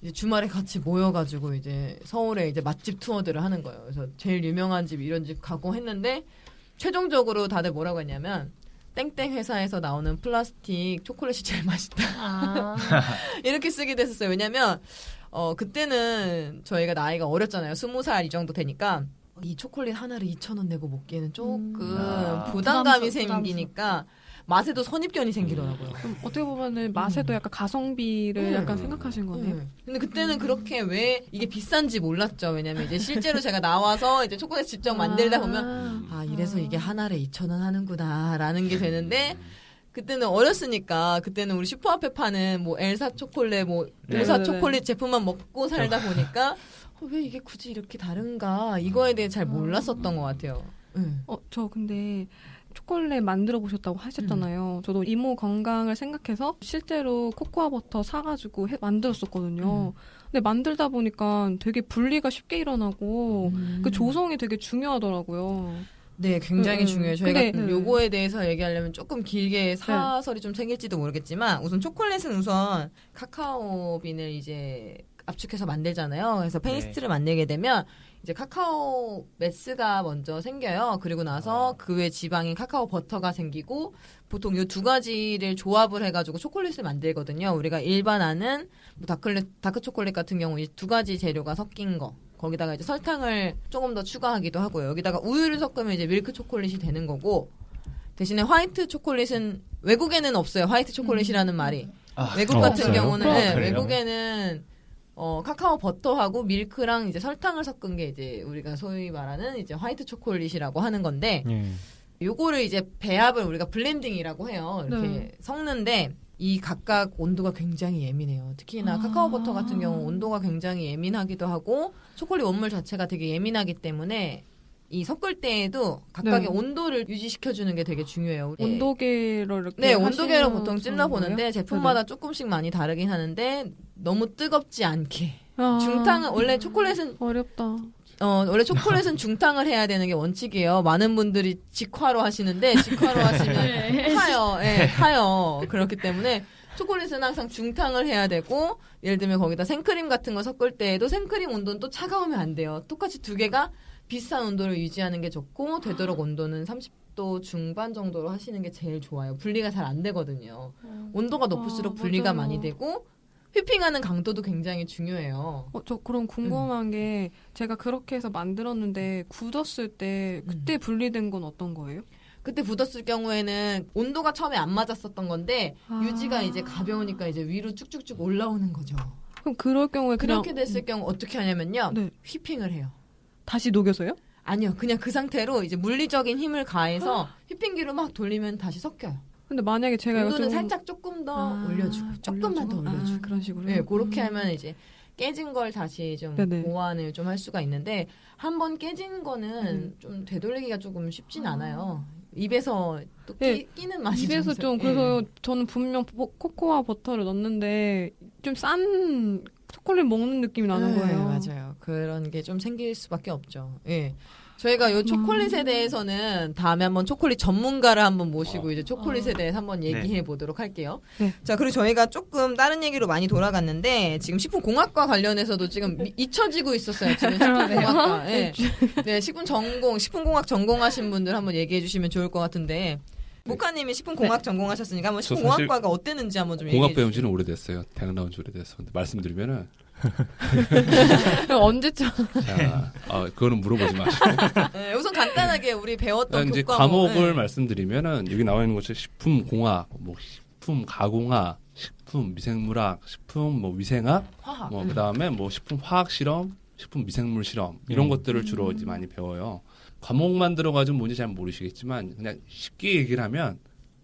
이제 주말에 같이 모여가지고 이제 서울에 이제 맛집 투어들을 하는 거예요. 그래서 제일 유명한 집 이런 집 가고 했는데 최종적으로 다들 뭐라고 했냐면 땡땡 회사에서 나오는 플라스틱 초콜릿이 제일 맛있다. 이렇게 쓰기도 했었어요. 왜냐면 그때는 저희가 나이가 어렸잖아요. 20살 이 정도 되니까 이 초콜릿 하나를 2,000원 내고 먹기에는 조금 부담감이 생기니까 맛에도 선입견이 생기더라고요. 그럼 어떻게 보면은 맛에도 약간 가성비를 약간 생각하신 거네요. 근데 그때는 그렇게 왜 이게 비싼지 몰랐죠. 왜냐면 이제 실제로 제가 나와서 이제 초콜릿 직접 만들다 보면 이래서 이게 하나에 2,000원 하는구나라는 게 되는데 그때는 어렸으니까 그때는 우리 슈퍼 앞에 파는 뭐 엘사 초콜릿 뭐 엘사 네네네. 초콜릿 제품만 먹고 살다 보니까 왜 이게 굳이 이렇게 다른가 이거에 대해 잘 몰랐었던 것 같아요. 저 근데 초콜릿 만들어 보셨다고 하셨잖아요. 저도 이모 건강을 생각해서 실제로 코코아 버터 사가지고 만들었었거든요. 근데 만들다 보니까 되게 분리가 쉽게 일어나고 그 조성이 되게 중요하더라고요. 네, 굉장히 중요해요. 저희가 근데, 요거에 대해서 얘기하려면 조금 길게 사설이 좀 생길지도 모르겠지만 우선 초콜릿은 우선 카카오빈을 이제 압축해서 만들잖아요. 그래서 페이스트를 만들게 되면 이제 카카오 메스가 먼저 생겨요. 그리고 나서 그 외 지방인 카카오 버터가 생기고 보통 이 두 가지를 조합을 해가지고 초콜릿을 만들거든요. 우리가 일반 아는 뭐 다크 초콜릿 같은 경우 이 두 가지 재료가 섞인 거. 거기다가 이제 설탕을 조금 더 추가하기도 하고요. 여기다가 우유를 섞으면 이제 밀크 초콜릿이 되는 거고 대신에 화이트 초콜릿은 외국에는 없어요. 화이트 초콜릿이라는 말이. 외국 같은 없어요? 경우는 그래요? 외국에는 카카오 버터하고 밀크랑 이제 설탕을 섞은 게 이제 우리가 소위 말하는 이제 화이트 초콜릿이라고 하는 건데 요거를 이제 배합을 우리가 블렌딩이라고 해요. 이렇게 섞는데 이 각각 온도가 굉장히 예민해요. 특히나 카카오 버터 같은 경우 온도가 굉장히 예민하기도 하고 초콜릿 원물 자체가 되게 예민하기 때문에 이 섞을 때에도 각각의 온도를 유지시켜주는 게 되게 중요해요. 온도계로 이렇게 네, 온도계로 하시는 보통 찔러 보는데 거예요? 제품마다 조금씩 많이 다르긴 하는데 너무 뜨겁지 않게. 아, 중탕은 원래 초콜릿은 어렵다. 원래 초콜릿은 중탕을 해야 되는 게 원칙이에요. 많은 분들이 직화로 하시는데 직화로 하시면 타요. 예, 타요. 그렇기 때문에 초콜릿은 항상 중탕을 해야 되고 예를 들면 거기다 생크림 같은 거 섞을 때에도 생크림 온도는 또 차가우면 안 돼요. 똑같이 두 개가 비슷한 온도를 유지하는 게 좋고 되도록 온도는 30도 중반 정도로 하시는 게 제일 좋아요. 분리가 잘 안 되거든요. 온도가 높을수록 분리가 맞아요. 많이 되고 휘핑하는 강도도 굉장히 중요해요. 저 그럼 궁금한 게 제가 그렇게 해서 만들었는데 굳었을 때 그때 분리된 건 어떤 거예요? 그때 굳었을 경우에는 온도가 처음에 안 맞았었던 건데 유지가 이제 가벼우니까 이제 위로 쭉쭉쭉 올라오는 거죠. 그럼 그럴 경우에 그냥 그렇게 됐을 경우 어떻게 하냐면요. 네. 휘핑을 해요. 다시 녹여서요? 아니요. 그냥 그 상태로 이제 물리적인 힘을 가해서 휘핑기로 막 돌리면 다시 섞여요. 근데 만약에 제가 이거 온도는 좀 살짝 조금 더 올려주고 조금만 더 올려주고 그런 식으로. 네, 그렇게 하면 이제 깨진 걸 다시 좀 네네. 보완을 좀 할 수가 있는데 한 번 깨진 거는 좀 되돌리기가 조금 쉽진 않아요. 입에서 또 네, 끼는 맛이 입에서 좀 그래서 저는 분명 코코아 버터를 넣었는데 좀 싼 초콜릿 먹는 느낌이 나는 거예요. 맞아요. 그런 게 좀 생길 수밖에 없죠. 예. 저희가 요 초콜릿에 대해서는 다음에 한번 초콜릿 전문가를 한번 모시고 이제 초콜릿에 대해서 한번 얘기해 보도록 할게요. 네. 자, 그리고 저희가 조금 다른 얘기로 많이 돌아갔는데 지금 식품공학과 관련해서도 지금 잊혀지고 있었어요. 지금 식품공학과. 예. 네, 식품공학 전공하신 분들 한번 얘기해 주시면 좋을 것 같은데. 모카님이 식품공학 전공하셨으니까 한번 저 식품공학과가 어땠는지 한번 좀 얘기해 공학 주세요. 배운 지는 오래됐어요. 대학 나온 지 오래됐어. 근데 말씀드리면은 언제쯤 자, 그거는 물어보지 마시고. 네, 우선 간단하게 우리 배웠던 이제 교과목. 과목을 네. 말씀드리면은 여기 나와 있는 것이 식품공학, 뭐 식품 가공학, 식품 미생물학, 식품 뭐 위생학, 화학. 뭐 그다음에 뭐 식품 화학 실험, 식품 미생물 실험 이런 것들을 주로 이제 많이 배워요. 과목만 들어가지고 뭔지 잘 모르시겠지만 그냥 쉽게 얘기를 하면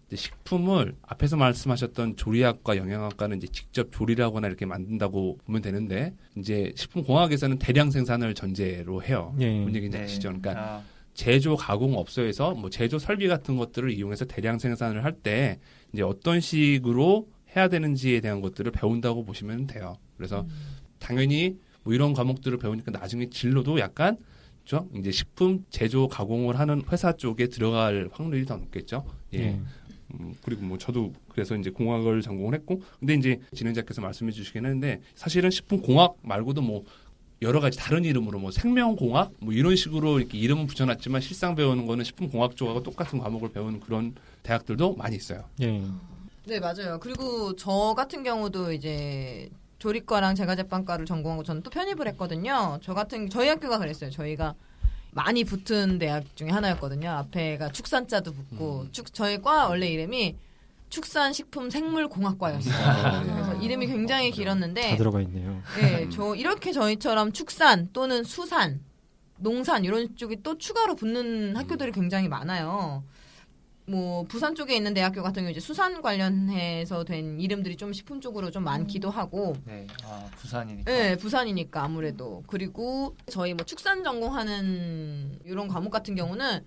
이제 식품을 앞에서 말씀하셨던 조리학과 영양학과는 이제 직접 조리를 하거나 이렇게 만든다고 보면 되는데 이제 식품공학에서는 대량 생산을 전제로 해요. 예. 뭔 얘기인지 아시죠? 그러니까 제조 가공업소에서 뭐 제조 설비 같은 것들을 이용해서 대량 생산을 할 때 이제 어떤 식으로 해야 되는지에 대한 것들을 배운다고 보시면 돼요. 그래서 당연히 뭐 이런 과목들을 배우니까 나중에 진로도 약간 그렇죠? 이제 식품 제조 가공을 하는 회사 쪽에 들어갈 확률이 더 높겠죠. 예. 예. 그리고 뭐 저도 그래서 이제 공학을 전공을 했고, 근데 이제 진행자께서 말씀해 주시긴 했는데 사실은 식품 공학 말고도 뭐 여러 가지 다른 이름으로 뭐 생명공학 뭐 이런 식으로 이렇게 이름은 붙여놨지만 실상 배우는 거는 식품 공학 쪽하고 똑같은 과목을 배우는 그런 대학들도 많이 있어요. 예. 네, 맞아요. 그리고 저 같은 경우도 이제 조리과랑 제과제빵과를 전공하고 저는 또 편입을 했거든요. 저희 학교가 그랬어요. 저희가 많이 붙은 대학 중에 하나였거든요. 앞에가 축산자도 붙고 저희 과 원래 이름이 축산식품생물공학과였어요. 그래서 이름이 굉장히 길었는데 다 들어가 있네요. 네, 이렇게 저희처럼 축산 또는 수산, 농산 이런 쪽이 또 추가로 붙는 학교들이 굉장히 많아요. 뭐 부산 쪽에 있는 대학교 같은 경우 이제 수산 관련해서 된 이름들이 좀 식품 쪽으로 좀 많기도 하고. 네, 부산이니까. 네, 부산이니까 아무래도. 그리고 저희 뭐 축산 전공하는 이런 과목 같은 경우는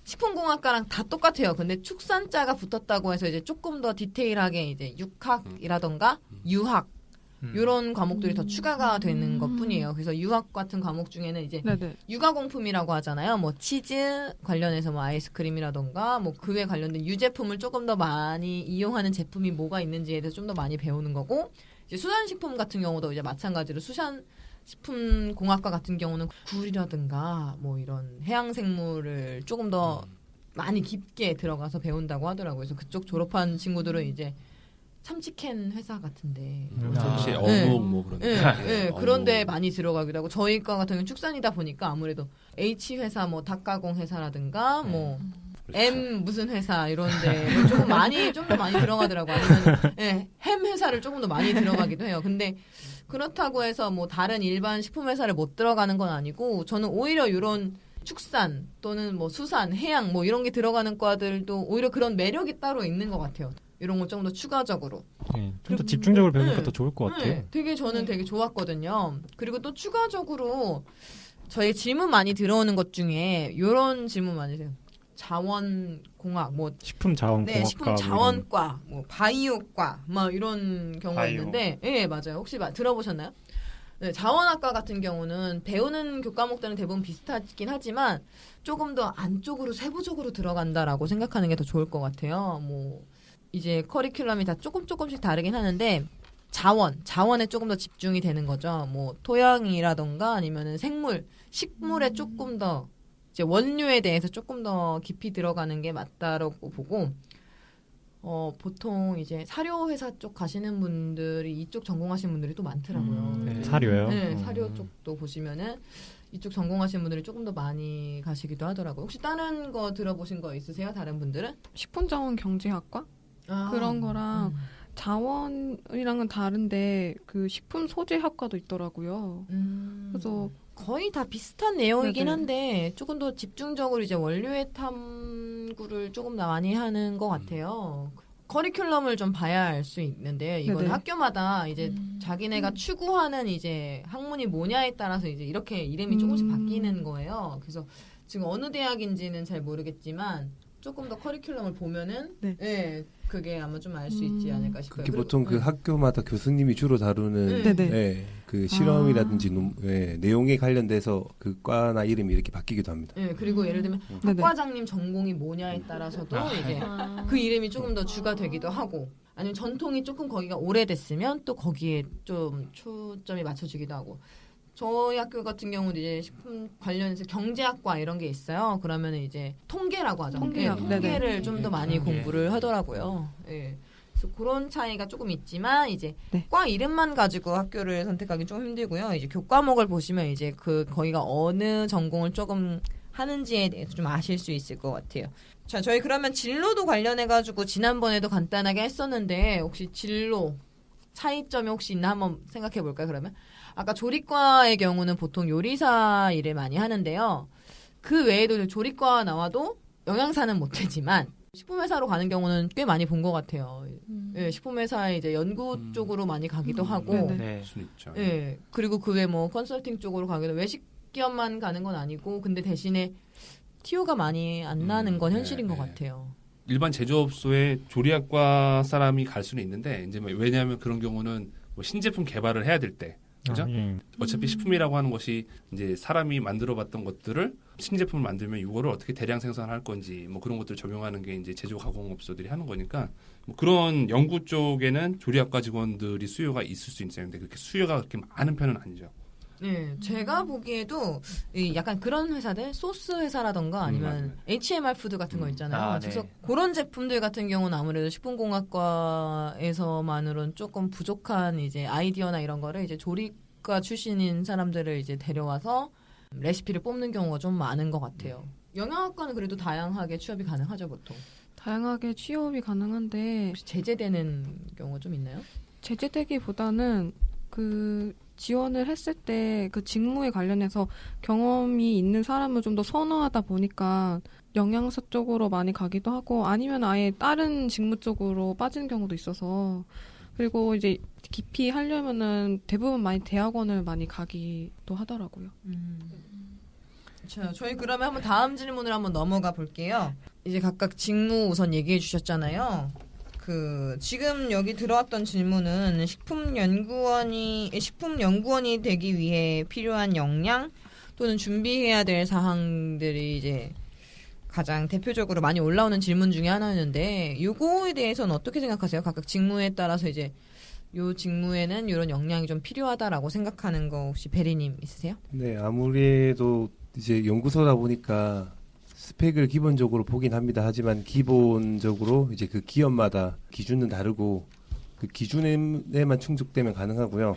식품공학과랑 다 똑같아요. 근데 축산자가 붙었다고 해서 이제 조금 더 디테일하게 이제 육학이라던가 유학 이런 과목들이 더 추가가 되는 것뿐이에요. 그래서 유학 같은 과목 중에는 이제 네네. 유가공품이라고 하잖아요. 뭐 치즈 관련해서 뭐 아이스크림이라던가 뭐 그에 관련된 유제품을 조금 더 많이 이용하는 제품이 뭐가 있는지에 대해서 좀 더 많이 배우는 거고, 이제 수산식품 같은 경우도 이제 마찬가지로 수산식품공학과 같은 경우는 굴이라든가 뭐 이런 해양생물을 조금 더 많이 깊게 들어가서 배운다고 하더라고요. 그래서 그쪽 졸업한 친구들은 이제 참치캔 회사 같은데 혹시 네. 어묵 뭐 그런 네, 데. 네, 그런데 많이 들어가기도 하고 저희과 같은 경우는 축산이다 보니까 아무래도 H 회사 뭐 닭가공 회사라든가 뭐 M 무슨 회사 이런데 조금 많이 좀 더 많이 들어가더라고. 아니면 네, 햄 회사를 조금 더 많이 들어가기도 해요. 근데 그렇다고 해서 뭐 다른 일반 식품 회사를 못 들어가는 건 아니고 저는 오히려 이런 축산 또는 뭐 수산, 해양 뭐 이런 게 들어가는 과들도 오히려 그런 매력이 따로 있는 것 같아요. 이런 거 좀 더 추가적으로. 예. 좀 더 집중적으로 배우니까 더 좋을 것 같아요. 네, 되게 저는 되게 좋았거든요. 그리고 또 추가적으로 저희 질문 많이 들어오는 것 중에 이런 질문 많이 해요. 자원공학, 뭐 식품자원공학과. 네, 식품자원과, 뭐 바이오과, 막 이런 경우가 바이오. 있는데, 예, 맞아요. 혹시 들어보셨나요? 네, 자원학과 같은 경우는 배우는 교과목들은 대부분 비슷하긴 하지만 조금 더 안쪽으로 세부적으로 들어간다라고 생각하는 게 더 좋을 것 같아요. 뭐 이제 커리큘럼이 다 조금씩 다르긴 하는데 자원에 조금 더 집중이 되는 거죠. 뭐 토양이라던가 아니면은 식물에 조금 더 이제 원료에 대해서 조금 더 깊이 들어가는 게 맞다라고 보고, 보통 이제 사료 회사 쪽 가시는 분들이 이쪽 전공하시는 분들이 또 많더라고요. 네, 사료요? 네, 사료 쪽도 보시면은 이쪽 전공하시는 분들이 조금 더 많이 가시기도 하더라고요. 혹시 다른 거 들어보신 거 있으세요? 다른 분들은? 식품자원 경제학과 그런 거랑 자원이랑은 다른데 그 식품 소재학과도 있더라고요. 그래서 거의 다 비슷한 내용이긴 네네. 한데 조금 더 집중적으로 이제 원료의 탐구를 조금 더 많이 하는 것 같아요. 커리큘럼을 좀 봐야 알 수 있는데요. 이건 네네. 학교마다 이제 자기네가 추구하는 이제 학문이 뭐냐에 따라서 이제 이렇게 이름이 조금씩 바뀌는 거예요. 그래서 지금 어느 대학인지는 잘 모르겠지만 조금 더 커리큘럼을 보면은 네. 네, 그게 아마 좀 알 수 있지 않을까 싶어요. 그게 그리고- 보통 그 학교마다 교수님이 주로 다루는 네. 네네. 예, 그 실험이라든지 내용에 관련돼서 그 과나 이름이 이렇게 바뀌기도 합니다. 네, 그리고 예를 들면 네네. 학과장님 전공이 뭐냐에 따라서도 이제 그 이름이 조금 더 주가 되기도 하고 아니면 전통이 조금 거기가 오래됐으면 또 거기에 좀 초점이 맞춰지기도 하고 저희 학교 같은 경우는 이제 식품 관련해서 경제학과 이런 게 있어요. 그러면 이제 통계라고 하죠. 통계학, 네, 통계를 네네. 좀 더 많이 통계. 공부를 하더라고요. 예. 그래서 그런 차이가 조금 있지만 이제 네. 과 이름만 가지고 학교를 선택하기 좀 힘들고요. 이제 교과목을 보시면 이제 그 거기가 어느 전공을 조금 하는지에 대해서 좀 아실 수 있을 것 같아요. 자, 저희 그러면 진로도 관련해가지고 지난번에도 간단하게 했었는데 혹시 진로 차이점이 혹시 있나 한번 생각해 볼까요, 그러면? 아까 조리과의 경우는 보통 요리사 일을 많이 하는데요. 그 외에도 조리과 나와도 영양사는 못 되지만 식품회사로 가는 경우는 꽤 많이 본 것 같아요. 예, 식품회사에 이제 연구 쪽으로 많이 가기도 하고, 네네. 네. 수 있죠. 예, 그리고 그 외 뭐 컨설팅 쪽으로 가기도 외식 기업만 가는 건 아니고, 근데 대신에 티오가 많이 안 나는 건 현실인 것 네. 같아요. 일반 제조업소에 조리학과 사람이 갈 수는 있는데 이제 뭐 왜냐하면 그런 경우는 뭐 신제품 개발을 해야 될 때, 그죠? 아, 예. 어차피 식품이라고 하는 것이 이제 사람이 만들어봤던 것들을 신제품을 만들면 이거를 어떻게 대량 생산할 건지 뭐 그런 것들을 적용하는 게 이제 제조 가공업소들이 하는 거니까 뭐 그런 연구 쪽에는 조리학과 직원들이 수요가 있을 수 있어요. 근데 그렇게 수요가 그렇게 많은 편은 아니죠. 네, 제가 보기에도 이 약간 그런 회사들 소스 회사라던가 아니면 맞아요. HMR 푸드 같은 거 있잖아요. 아, 그래서 네. 그런 제품들 같은 경우는 아무래도 식품공학과에서만으로는 조금 부족한 이제 아이디어나 이런 거를 이제 조리과 출신인 사람들을 이제 데려와서 레시피를 뽑는 경우가 좀 많은 것 같아요. 영양학과는 그래도 다양하게 취업이 가능하죠, 보통. 다양하게 취업이 가능한데 혹시 제재되는 경우가 좀 있나요? 제재되기보다는 그 지원을 했을 때 그 직무에 관련해서 경험이 있는 사람을 좀 더 선호하다 보니까 영양사 쪽으로 많이 가기도 하고 아니면 아예 다른 직무 쪽으로 빠지는 경우도 있어서 그리고 이제 깊이 하려면은 대부분 많이 대학원을 많이 가기도 하더라고요. 자, 저희 그러면 한번 다음 질문을 한번 넘어가 볼게요. 이제 각각 직무 우선 얘기해 주셨잖아요. 그 지금 여기 들어왔던 질문은 식품연구원이 되기 위해 필요한 역량 또는 준비해야 될 사항들이 이제 가장 대표적으로 많이 올라오는 질문 중에 하나였는데 요거에 대해서는 어떻게 생각하세요? 각각 직무에 따라서 이제 요 직무에는 이런 역량이 좀 필요하다라고 생각하는 거 혹시 베리님 있으세요? 네, 아무래도 이제 연구소다 보니까 스펙을 기본적으로 보긴 합니다. 하지만 기본적으로 이제 그 기업마다 기준은 다르고 그 기준에만 충족되면 가능하고요.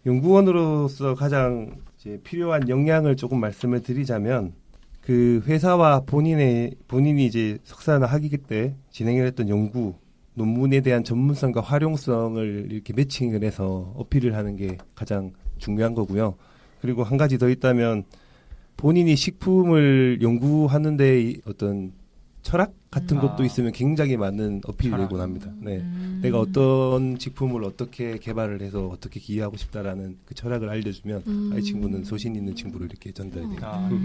연구원으로서 가장 이제 필요한 역량을 조금 말씀을 드리자면 그 회사와 본인이 이제 석사나 학위 때 진행했던 연구 논문에 대한 전문성과 활용성을 이렇게 매칭을 해서 어필을 하는 게 가장 중요한 거고요. 그리고 한 가지 더 있다면 본인이 식품을 연구하는데 어떤 철학 같은 것도 있으면 굉장히 많은 어필이 철학. 되곤 합니다. 네. 내가 어떤 식품을 어떻게 개발을 해서 어떻게 기여하고 싶다라는 그 철학을 알려주면 이 친구는 소신 있는 친구로 이렇게 전달이 돼요.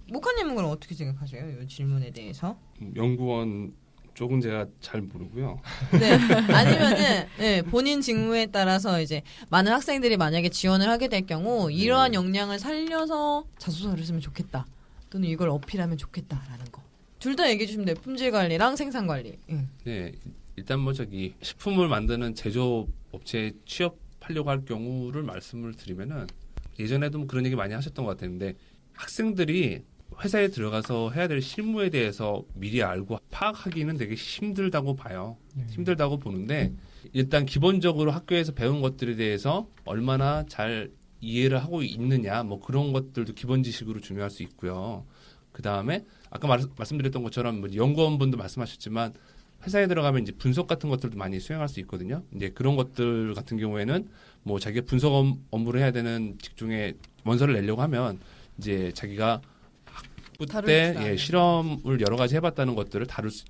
목하님은 그럼 어떻게 생각하세요? 이 질문에 대해서? 연구원 쪽은 제가 잘 모르고요. 네. 아니면은 네, 본인 직무에 따라서 이제 많은 학생들이 만약에 지원을 하게 될 경우 이러한 역량을 살려서 자소서를 쓰면 좋겠다. 또는 이걸 어필하면 좋겠다라는 거. 둘 다 얘기해 주시면 돼요. 품질 관리랑 생산 관리. 네, 일단 뭐 저기 식품을 만드는 제조업 업체에 취업하려고 할 경우를 말씀을 드리면은 예전에도 뭐 그런 얘기 많이 하셨던 것 같았는데 학생들이 회사에 들어가서 해야 될 실무에 대해서 미리 알고 파악하기는 되게 힘들다고 봐요. 힘들다고 보는데 일단 기본적으로 학교에서 배운 것들에 대해서 얼마나 잘 이해를 하고 있느냐 뭐 그런 것들도 기본 지식으로 중요할 수 있고요. 그 다음에 아까 말씀드렸던 것처럼 뭐 연구원분도 말씀하셨지만 회사에 들어가면 이제 분석 같은 것들도 많이 수행할 수 있거든요. 이제 그런 것들 같은 경우에는 뭐 자기가 분석 업무를 해야 되는 직종에 원서를 내려고 하면 이제 자기가 학부 때 실험을 여러 가지 해봤다는 것들을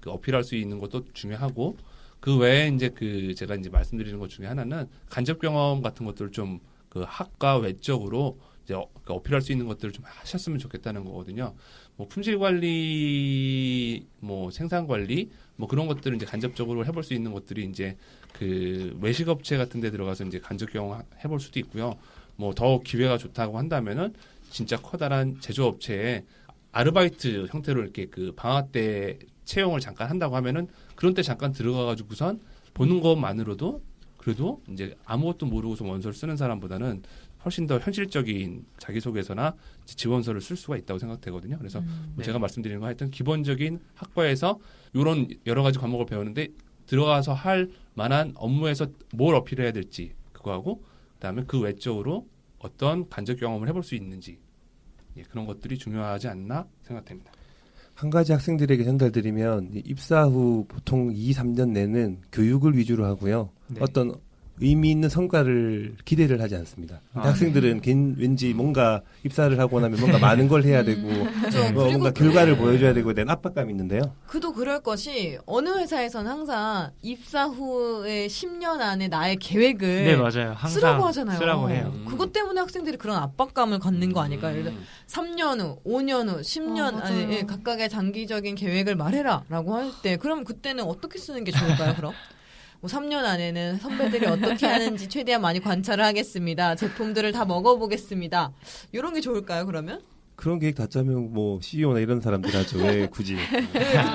어필할 수 있는 것도 중요하고 그 외에 이제 그 제가 이제 말씀드리는 것 중에 하나는 간접 경험 같은 것들을 좀 그 학과 외적으로 이제 이제 어필할 수 있는 것들을 좀 하셨으면 좋겠다는 거거든요. 뭐 품질 관리, 뭐 생산 관리, 뭐 그런 것들을 이제 간접적으로 해볼 수 있는 것들이 이제 그 외식업체 같은 데 들어가서 이제 간접 경험 해볼 수도 있고요. 뭐 더 기회가 좋다고 한다면은 진짜 커다란 제조업체에 아르바이트 형태로 이렇게 그 방학 때 채용을 잠깐 한다고 하면은 그런 때 잠깐 들어가가지고선 보는 것만으로도 그래도 이제 아무것도 모르고서 원서를 쓰는 사람보다는 훨씬 더 현실적인 자기소개서나 지원서를 쓸 수가 있다고 생각되거든요. 그래서 뭐 제가 말씀드리는 건 하여튼 기본적인 학과에서 이런 여러 가지 과목을 배우는데 들어가서 할 만한 업무에서 뭘 어필해야 될지 그거하고 그다음에 그 외적으로 어떤 간접 경험을 해볼 수 있는지 그런 것들이 중요하지 않나 생각됩니다. 한 가지 학생들에게 전달드리면 입사 후 보통 2, 3년 내는 교육을 위주로 하고요. 네. 어떤 의미 있는 성과를 기대를 하지 않습니다. 근데 아, 학생들은 왠지 뭔가 입사를 하고 나면 뭔가 많은 걸 해야 되고 뭔가 결과를 보여줘야 되고 된 압박감이 있는데요. 그도 그럴 것이 어느 회사에서는 항상 입사 후에 10년 안에 나의 계획을 네, 맞아요. 항상 쓰라고 하잖아요. 쓰라고 해요. 그것 때문에 학생들이 그런 압박감을 갖는 거 아닐까요? 예를 들어 3년 후, 5년 후, 10년 맞아요. 안에 예, 각각의 장기적인 계획을 말해라라고 할 때 그럼 그때는 어떻게 쓰는 게 좋을까요? 그럼? 뭐 3년 안에는 선배들이 어떻게 하는지 최대한 많이 관찰을 하겠습니다. 제품들을 다 먹어보겠습니다. 이런 게 좋을까요? 그러면? 그런 계획 다 짜면 뭐 CEO나 이런 사람들 하죠. 왜 굳이?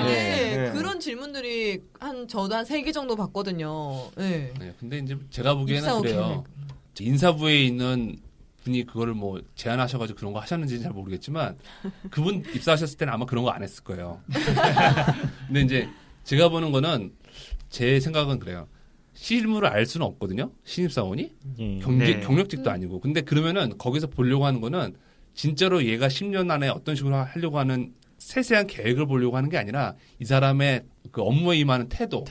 네, 그런 질문들이 저도 한 3개 정도 받거든요. 네. 네, 근데 이제 제가 보기에는 입사 후 그래요. 인사부에 있는 분이 그거를 뭐 제안하셔가지고 그런 거 하셨는지는 잘 모르겠지만 그분 입사하셨을 때는 아마 그런 거 안 했을 거예요. 근데 이제 제가 보는 거는 제 생각은 그래요. 실무를 알 수는 없거든요. 신입사원이 예. 네. 경력직도 아니고. 근데 그러면은 거기서 보려고 하는 거는 진짜로 얘가 10년 안에 어떤 식으로 하려고 하는 세세한 계획을 보려고 하는 게 아니라 이 사람의 그 업무에 임하는 태도,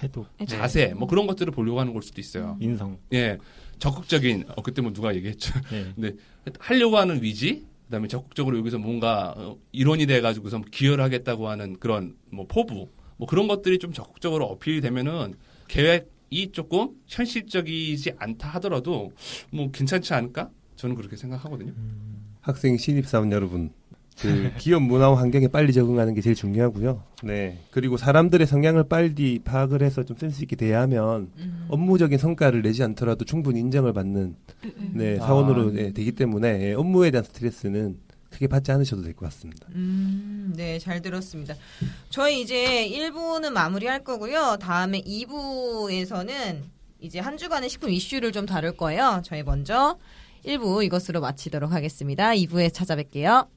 자세, 뭐 그런 것들을 보려고 하는 걸 수도 있어요. 인성. 예, 적극적인 그때 뭐 누가 얘기했죠. 예. 근데 하려고 하는 위지, 그다음에 적극적으로 여기서 뭔가 일원이 돼가지고서 기여를 하겠다고 하는 그런 뭐 포부, 뭐 그런 것들이 좀 적극적으로 어필이 되면은 계획이 조금 현실적이지 않다 하더라도 뭐 괜찮지 않을까? 저는 그렇게 생각하거든요. 학생 신입사원 여러분, 그 기업 문화와 환경에 빨리 적응하는 게 제일 중요하고요. 네. 그리고 사람들의 성향을 빨리 파악을 해서 좀 센스 있게 대하면 업무적인 성과를 내지 않더라도 충분히 인정을 받는 네, 사원으로 네, 되기 때문에 업무에 대한 스트레스는 크게 받지 않으셔도 될 것 같습니다. 네, 잘 들었습니다. 저희 이제 1부는 마무리할 거고요. 다음에 2부에서는 이제 한 주간의 식품 이슈를 좀 다룰 거예요. 저희 먼저 1부 이것으로 마치도록 하겠습니다. 2부에 찾아뵐게요.